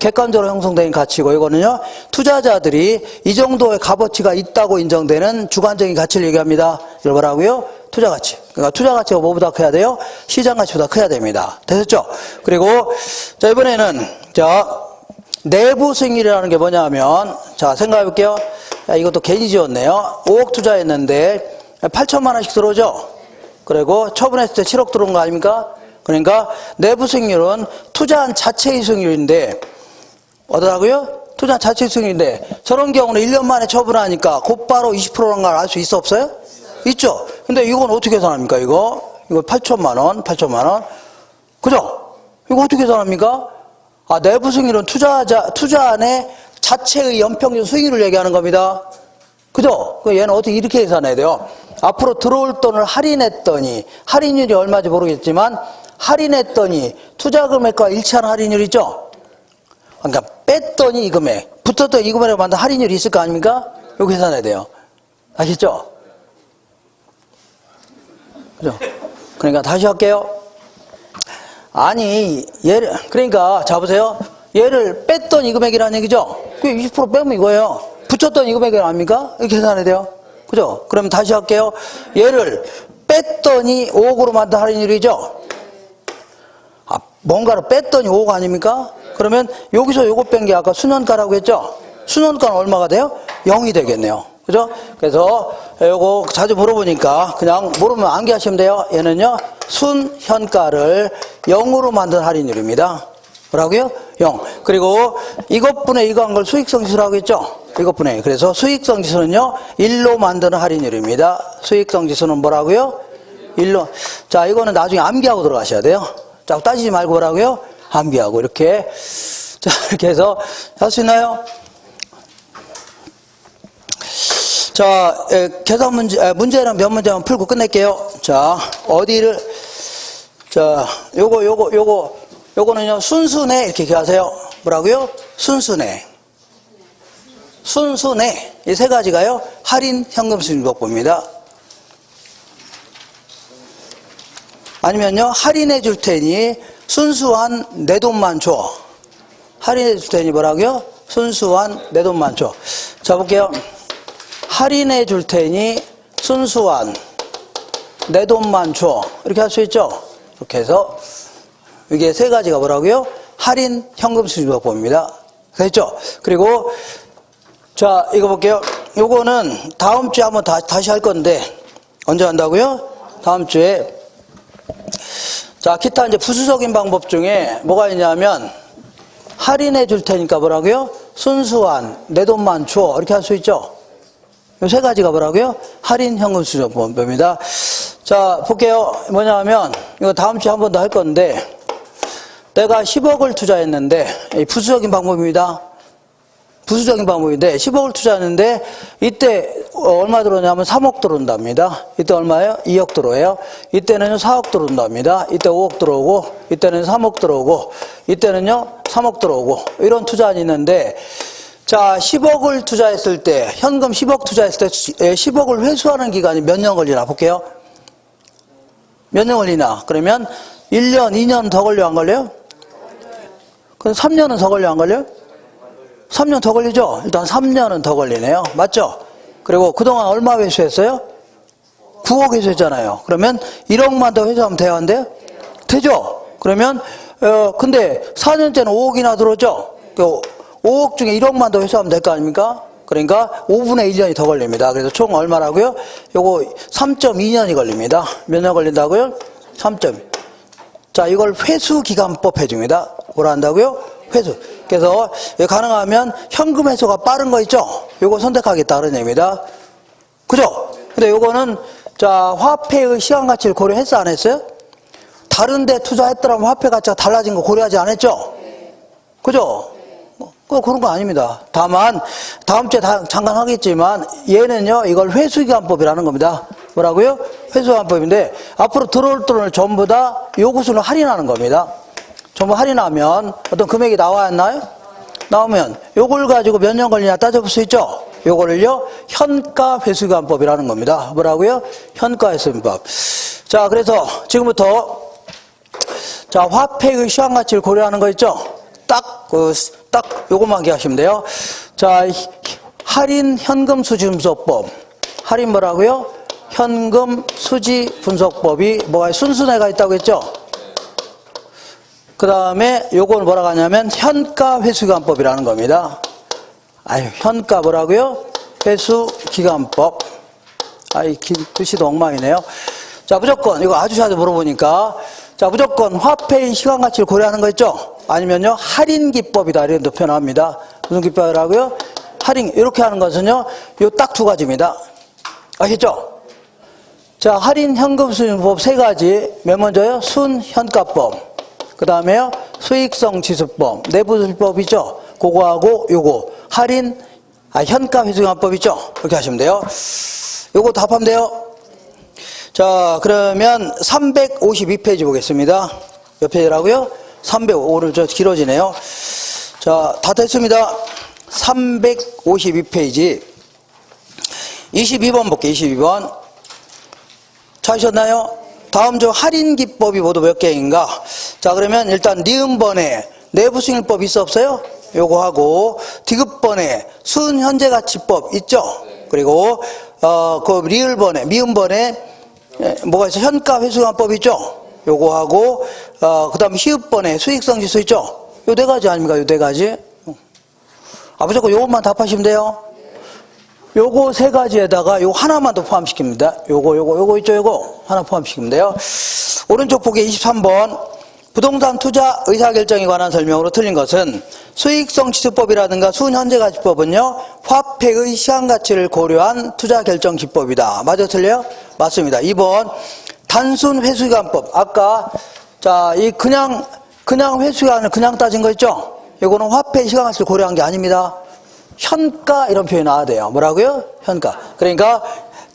객관적으로 형성된 가치고, 이거는요, 투자자들이 이 정도의 값어치가 있다고 인정되는 주관적인 가치를 얘기합니다. 이걸 뭐라고요? 투자가치. 그러니까 투자가치가 뭐보다 커야 돼요? 시장가치보다 커야 됩니다. 됐죠? 그리고, 자, 이번에는, 자, 내부 수익률이라는 게 뭐냐면, 자, 생각해 볼게요. 이것도 괜히 지었네요. 5억 투자했는데, 8천만 원씩 들어오죠? 그리고 처분했을 때 7억 들어온 거 아닙니까? 그러니까, 내부 수익률은 투자한 자체의 수익률인데, 어떠라고요? 투자 자체 수익률인데 저런 경우는 1년 만에 처분하니까 곧바로 20%라는 걸 알 수 있어 없어요? 있죠? 근데 이건 어떻게 계산합니까? 이거 8천만 원. 그죠? 이거 어떻게 계산합니까? 내부 수익률은 투자안의 자체의 연평균 수익률을 얘기하는 겁니다. 그죠? 얘는 어떻게 이렇게 계산해야 돼요? 앞으로 들어올 돈을 할인했더니 할인율이 얼마인지 모르겠지만 할인했더니 투자 금액과 일치하는 할인율이 있죠? 그러니까 뺐더니 이 금액, 붙었더니 이 금액을 만든 할인율이 있을 거 아닙니까? 이거 계산해야 돼요. 아시죠? 그죠? 그러니까 다시 할게요. 그러니까 자 보세요. 얘를 뺐더니 이 금액이라는 얘기죠? 그게 20% 빼면 이거예요. 붙였더니 이 금액이 아닙니까? 이렇게 계산해야 돼요. 그죠? 그럼 다시 할게요. 얘를 뺐더니 5억으로 만든 할인율이죠? 뭔가를 뺐더니 5억 아닙니까? 그러면 여기서 요거 뺀 게 아까 순원가라고 했죠? 순원가는 얼마가 돼요? 0이 되겠네요. 그죠? 그래서 요거 자주 물어보니까 그냥 모르면 암기하시면 돼요. 얘는요, 순현가를 0으로 만든 할인율입니다. 뭐라고요? 0. 그리고 이것분의 이거 한 걸 수익성 지수라고 했죠? 이것분의. 그래서 수익성 지수는요, 1로 만드는 할인율입니다. 수익성 지수는 뭐라고요? 1로. 자, 이거는 나중에 암기하고 들어가셔야 돼요. 자, 따지지 말고 뭐라고요? 암기하고 이렇게. 자, 이렇게 해서 할 수 있나요? 자, 계산 문제는 몇 문제만 풀고 끝낼게요. 자, 어디를, 자, 요거는요, 순수내, 이렇게 기하세요. 뭐라고요? 순수내. 순수내. 이 세 가지가요, 할인 현금 수준법입니다. 아니면요, 할인해 줄 테니 순수한 내 돈만 줘. 할인해 줄 테니 뭐라고요? 순수한 내 돈만 줘. 자, 볼게요. 할인해 줄 테니 순수한 내 돈만 줘. 이렇게 할 수 있죠? 이렇게 해서 이게 세 가지가 뭐라고요? 할인 현금 수준법입니다. 됐죠? 그리고 자, 이거 볼게요. 요거는 다음 주에 한번 다시 할 건데 언제 한다고요? 다음 주에. 자, 기타 이제 부수적인 방법 중에 뭐가 있냐면 할인해 줄 테니까 뭐라고요? 순수한 내 돈만 줘. 이렇게 할 수 있죠? 이 세 가지가 뭐라고요? 할인 현금 수준법입니다. 자, 볼게요. 뭐냐면 이거 다음 주에 한 번 더 할 건데 내가 10억을 투자했는데 부수적인 방법입니다. 부수적인 방법인데 10억을 투자했는데 이때 얼마 들어오냐면 3억 들어온답니다. 이때 얼마예요? 2억 들어와요. 이때는 4억 들어온답니다. 이때 5억 들어오고 이때는 3억 들어오고 이때는요 3억 들어오고 이런 투자안이 있는데 자 10억을 투자했을 때 현금 10억 투자했을 때 10억을 회수하는 기간이 몇 년 걸리나 볼게요. 몇 년 걸리나? 그러면 1년, 2년 더 걸려 안 걸려요? 그럼 3년은 더 걸려 안 걸려요? 3년 더 걸리죠? 일단 3년은 더 걸리네요. 맞죠? 그리고 그동안 얼마 회수했어요? 9억 회수했잖아요. 그러면 1억만 더 회수하면 돼요? 안 돼요? 되죠? 그러면 근데 4년째는 5억이나 들어오죠? 5억 중에 1억만 더 회수하면 될 거 아닙니까? 그러니까 5분의 1년이 더 걸립니다. 그래서 총 얼마라고요? 요거 3.2년이 걸립니다. 몇 년 걸린다고요? 3.2. 자, 이걸 회수기간법 해줍니다. 뭐라 한다고요? 회수. 그래서 가능하면 현금 회수가 빠른 거 있죠? 요거 선택하겠다 그런 얘기입니다. 그죠? 근데 요거는 자 화폐의 시간 가치를 고려했어 안 했어요? 다른 데 투자했더라면 화폐 가치가 달라진 거 고려하지 안 했죠? 그죠? 그런 거 아닙니다. 다만 다음 주에 잠깐 하겠지만 얘는요 이걸 회수기간법이라는 겁니다. 뭐라고요? 회수기간법인데 앞으로 들어올 돈을 전부 다 요구수를 할인하는 겁니다. 전부 할인하면 어떤 금액이 나와야 하나요? 나오면 요걸 가지고 몇 년 걸리냐 따져볼 수 있죠? 요거를요 현가 회수기간법이라는 겁니다. 뭐라고요? 현가 회수기간법. 자, 그래서 지금부터 자 화폐의 시황 가치를 고려하는 거 있죠? 딱 요것만 기억하시면 돼요. 자, 할인 현금 수지 분석법. 할인 뭐라고요? 현금 수지 분석법이 뭐가 순수내가 있다고 했죠? 그 다음에 요걸 뭐라고 하냐면 현가 회수기간법이라는 겁니다. 아유, 현가 뭐라고요? 회수기간법. 아이, 글씨도 엉망이네요. 자, 무조건, 이거 아주 자주 물어보니까. 자, 무조건 화폐의 시간 가치를 고려하는 거 있죠? 아니면요, 할인기법이다. 이렇게 표현합니다. 무슨 기법이라고요? 할인, 이렇게 하는 것은요, 요 딱 두 가지입니다. 아시죠? 자, 할인 현금 수준법 세 가지. 맨 먼저요, 순현가법. 그 다음에요, 수익성 지수법, 내부수법이죠. 그거하고 요거, 할인, 현가 회수기간법 있죠? 이렇게 하시면 돼요. 요거 답하면 돼요. 자, 그러면 352페이지 보겠습니다. 몇 페이지라고요? 305. 오늘 좀 길어지네요. 자, 다 됐습니다. 352페이지. 22번 볼게요, 22번. 찾으셨나요? 다음 중 할인 기법이 모두 몇 개인가? 자, 그러면 일단 니은번에 내부수익법 있어 없어요? 요거 하고 디귿번에 순현재가치법 있죠? 그리고 그 리을번에 미음번에 뭐가 있어? 현가 회수기간법 있죠? 요거 하고 그다음 히읗번에 수익성 지수 있죠? 요 네 가지 아닙니까? 요 네 가지. 무조건 요것만 답하시면 돼요. 요거 세 가지에다가 요거 하나만 더 포함시킵니다. 요거 있죠? 요거 하나 포함시키면 돼요. 오른쪽 보기 23번. 부동산 투자 의사결정에 관한 설명으로 틀린 것은 수익성 지수법이라든가 순현재가치법은요 화폐의 시한가치를 고려한 투자결정 기법이다. 맞아 틀려요? 맞습니다. 2번 단순 회수기간법. 아까 자 이 그냥 회수기간을 그냥 따진 거 있죠? 이거는 화폐의 시한가치를 고려한 게 아닙니다. 현가 이런 표현이 나와야 돼요. 뭐라고요? 현가. 그러니까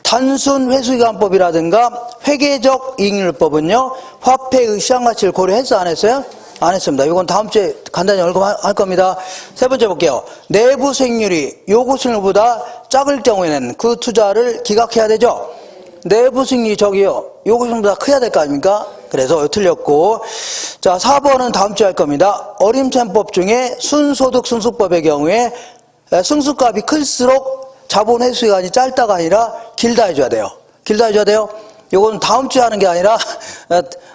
단순 회수기간법이라든가 회계적 이익률법은요, 화폐의 시장가치를 고려했어, 안 했어요? 안 했습니다. 이건 다음 주에 간단히 언급할 겁니다. 세 번째 볼게요. 내부 수익률이 요구 수익률보다 작을 경우에는 그 투자를 기각해야 되죠. 내부 수익률이 저기요, 요구 수익률보다 커야 될 거 아닙니까? 그래서 틀렸고. 자, 4번은 다음 주에 할 겁니다. 어림셈법 중에 순소득 승수법의 경우에 승수값이 클수록 자본 회수 기간이 짧다가 아니라 길다 해줘야 돼요. 길다 해줘야 돼요. 요건 다음 주에 하는 게 아니라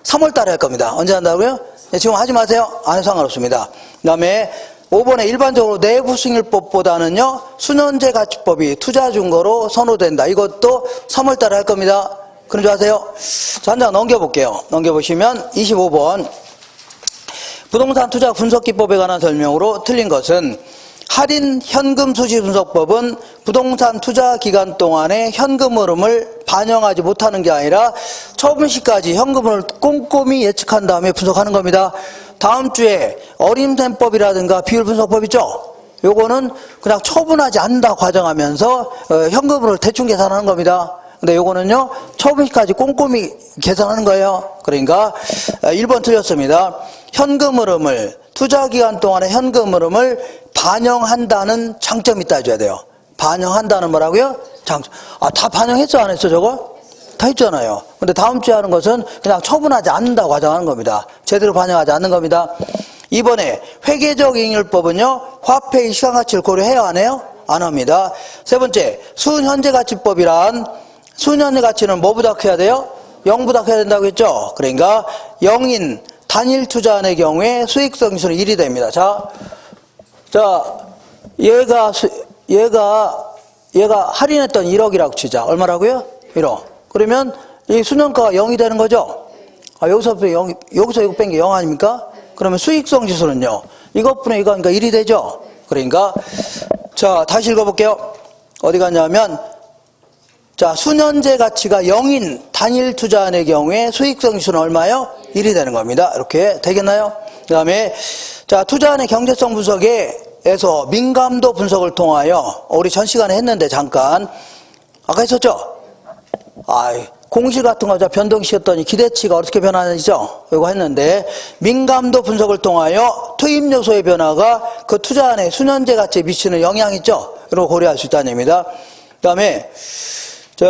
3월 달에 할 겁니다. 언제 한다고요? 지금 하지 마세요. 안 해도 상관없습니다. 그 다음에 5번에 일반적으로 내부 수익률법보다는요, 수년제 가치법이 투자 증거로 선호된다. 이것도 3월 달에 할 겁니다. 그런 줄 아세요? 자, 한 장 넘겨볼게요. 넘겨보시면 25번. 부동산 투자 분석기법에 관한 설명으로 틀린 것은 할인 현금 수시 분석법은 부동산 투자 기간 동안의 현금 흐름을 반영하지 못하는 게 아니라 처분 시까지 현금 흐름을 꼼꼼히 예측한 다음에 분석하는 겁니다. 다음 주에 어림셈법이라든가 비율 분석법 있죠? 요거는 그냥 처분하지 않는다 과정하면서 현금 흐름을 대충 계산하는 겁니다. 근데 요거는요, 처분 시까지 꼼꼼히 계산하는 거예요. 그러니까 1번 틀렸습니다. 현금 흐름을, 투자 기간 동안의 현금 흐름을 반영한다는 장점이 있다 해줘야 돼요. 반영한다는 뭐라고요? 장점. 아, 다 반영했어, 안 했어, 저거? 다 했잖아요. 근데 다음 주에 하는 것은 그냥 처분하지 않는다고 가정하는 겁니다. 제대로 반영하지 않는 겁니다. 이번에 회계적 이익률법은요, 화폐의 시간가치를 고려해야 안 해요? 안 합니다. 세 번째, 순현재가치법이란 순현재 가치는 뭐보다 커야 돼요? 0보다 커야 된다고 했죠? 그러니까 0인 단일 투자안의 경우에 수익성 지수는 1이 됩니다. 자, 얘가 할인했던 1억이라고 치자. 얼마라고요? 1억. 그러면 이 수년가가 0이 되는 거죠? 아, 여기서 이거 뺀 게 0 아닙니까? 그러면 수익성 지수는요, 이것분의 이거 하니까 1이 되죠? 그러니까, 자, 다시 읽어볼게요. 어디 갔냐면, 자, 수년제 가치가 0인 단일 투자안의 경우에 수익성 지수는 얼마요? 1이 되는 겁니다. 이렇게 되겠나요? 그 다음에, 자, 투자안의 경제성 분석에서 민감도 분석을 통하여, 우리 전 시간에 했는데 잠깐, 아까 했었죠? 공실 같은 거 변동시켰더니 기대치가 어떻게 변하는지죠? 이거 했는데, 민감도 분석을 통하여 투입 요소의 변화가 그 투자안의 수년제 가치에 미치는 영향이 있죠? 이런 거 고려할 수 있다는 얘기입니다. 그 다음에, 이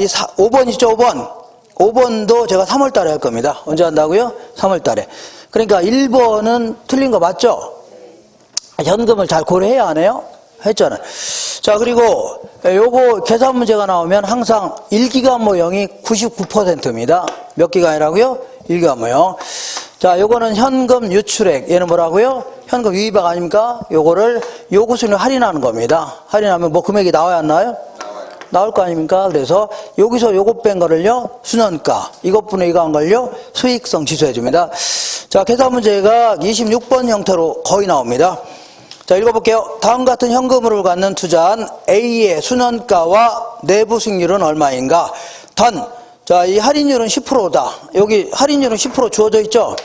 5번 있죠, 5번. 5번도 제가 3월 달에 할 겁니다. 언제 한다고요? 3월 달에. 그러니까 1번은 틀린 거 맞죠? 현금을 잘 고려해야 안 해요? 했잖아요. 자, 그리고 요거 계산 문제가 나오면 항상 1기간 모형이 99%입니다. 몇 기간이라고요? 1기간 모형. 자, 요거는 현금 유출액. 얘는 뭐라고요? 현금 유입액 아닙니까? 요거를 요구수익률 할인하는 겁니다. 할인하면 뭐 금액이 나와야 안 나와요? 나올 거 아닙니까? 그래서 여기서 요거 뺀 거를요, 수년가. 이것분의 이거 한 걸요, 수익성 지수 해줍니다. 자, 계산 문제가 26번 형태로 거의 나옵니다. 자, 읽어볼게요. 다음 같은 현금으로 갖는 투자한 A의 수년가와 내부 수익률은 얼마인가? 단, 자, 이 할인율은 10%다. 여기 할인율은 10% 주어져 있죠?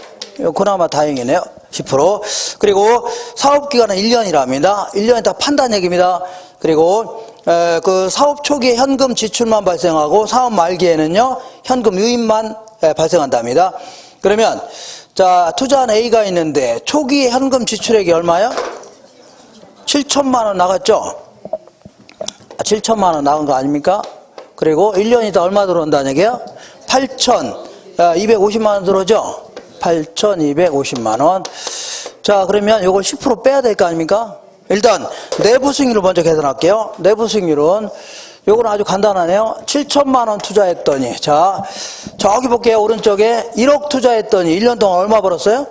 그나마 다행이네요. 10%. 그리고 사업기간은 1년이랍니다. 1년에 다 판단 얘기입니다. 그리고 그 사업 초기에 현금 지출만 발생하고 사업 말기에는요, 현금 유입만 발생한답니다. 그러면, 자, 투자한 A가 있는데 초기에 현금 지출액이 얼마요? 7천만 원 나갔죠? 7천만 원 나간 거 아닙니까? 그리고 1년 있다 얼마 들어온다는 얘기예요? 8,250만 원 들어오죠? 8,250만 원. 자, 그러면 이걸 10% 빼야 될 거 아닙니까? 일단 내부 수익률을 먼저 계산할게요. 내부 수익률은 요거는 아주 간단하네요. 7천만 원 투자했더니, 자, 저기 볼게요. 오른쪽에 1억 투자했더니 1년 동안 얼마 벌었어요?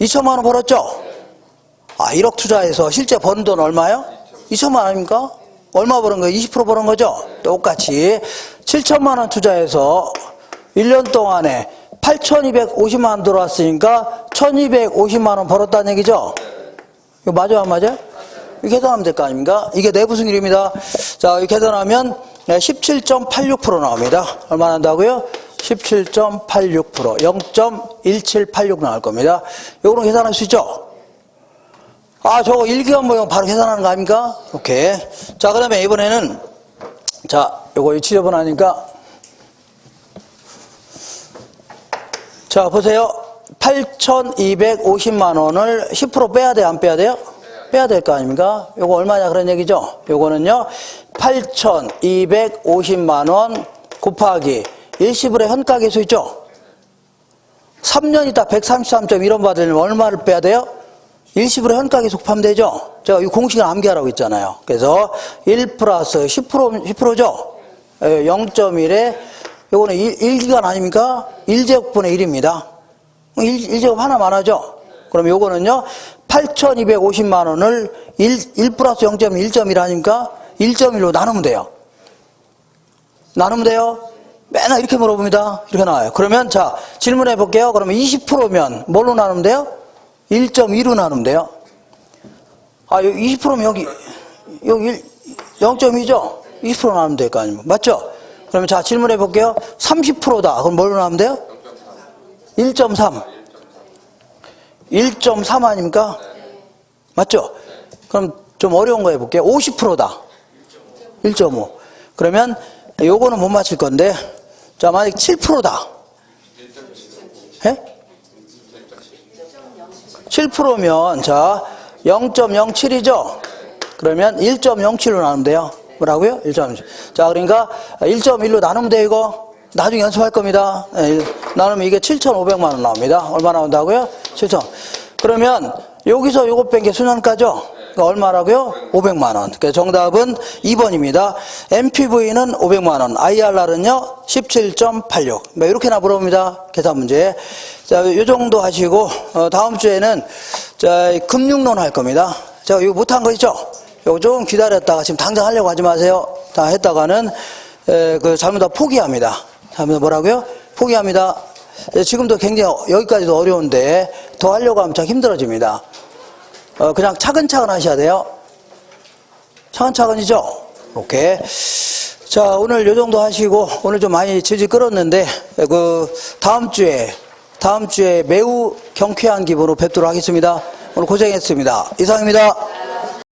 2천만 원 벌었죠? 1억 투자해서 실제 버는 돈 얼마요? 2천만 원 아닙니까? 얼마 버는 거예요? 20% 버는 거죠? 똑같이 7천만 원 투자해서 1년 동안에 8,250만 원 들어왔으니까 1,250만 원 벌었다는 얘기죠? 이거 맞아요, 안 맞아요? 이거 계산하면 될 거 아닙니까? 이게 내부 수익률입니다. 자, 이거 계산하면 17.86% 나옵니다. 얼마 난다고요? 17.86%, 0.1786 나올 겁니다. 요거는 계산할 수 있죠? 아, 저거 1기관 모형 바로 계산하는 거 아닙니까? 오케이. 자, 그 다음에 이번에는, 자, 요거 지저분 하니까. 자, 보세요. 8,250만 원을 10% 빼야 돼요? 안 빼야 돼요? 빼야 될 거 아닙니까? 요거 얼마냐 그런 얘기죠? 요거는요, 8,250만 원 곱하기 일시불의 현가계수 있죠? 3년 있다 133.1원 받으려면 얼마를 빼야 돼요? 일시불의 현가계수 곱하면 되죠? 제가 이 공식을 암기하라고 했잖아요. 그래서 1 플러스 10%죠? 0.1에 요거는 1기간 아닙니까? 1제곱분의 1입니다. 1제곱 하나만 하죠? 그럼 요거는요, 8,250만 원을 1 플러스 0.1 아닙니까? 1.1로 나누면 돼요. 나누면 돼요? 맨날 이렇게 물어봅니다. 이렇게 나와요. 그러면 자, 질문해 볼게요. 그러면 20%면 뭘로 나누면 돼요? 1.2로 나누면 돼요. 아, 여기 20%면 여기 0.2죠? 20% 나누면 될 거 아닙니까? 맞죠? 그러면 자, 질문해 볼게요. 30%다. 그럼 뭘로 나누면 돼요? 1.3. 1.3 아닙니까? 맞죠? 그럼 좀 어려운 거 해볼게요. 50%다. 1.5. 그러면 요거는 못 맞힐 건데, 자, 만약 7%다. 예? 7%면, 자, 0.07이죠? 그러면 1.07로 나누면 돼요. 뭐라고요? 1.07. 자, 그러니까 1.1로 나누면 돼요, 이거. 나중에 연습할 겁니다. 나누면 이게 7,500만 원 나옵니다. 얼마 나온다고요? 7,000. 그러면 여기서 요거 뺀 게 수년가죠? 그러니까 얼마라고요? 500만 원. 그러니까 정답은 2번입니다. MPV는 500만 원, IRR은요 17.86. 뭐 이렇게나 물어봅니다. 계산 문제. 자, 요 정도 하시고 다음 주에는 자, 금융론 할 겁니다. 제가 이거 못한 거 있죠? 요거 좀 기다렸다가 지금 당장 하려고 하지 마세요. 다 했다가는 잘못하다 포기합니다. 잘못 뭐라고요? 포기합니다. 지금도 굉장히 여기까지도 어려운데 더 하려고 하면 참 힘들어집니다. 그냥 차근차근 하셔야 돼요. 차근차근이죠? 오케이. 자, 오늘 요 정도 하시고, 오늘 좀 많이 질질 끌었는데, 다음 주에 매우 경쾌한 기분으로 뵙도록 하겠습니다. 오늘 고생했습니다. 이상입니다.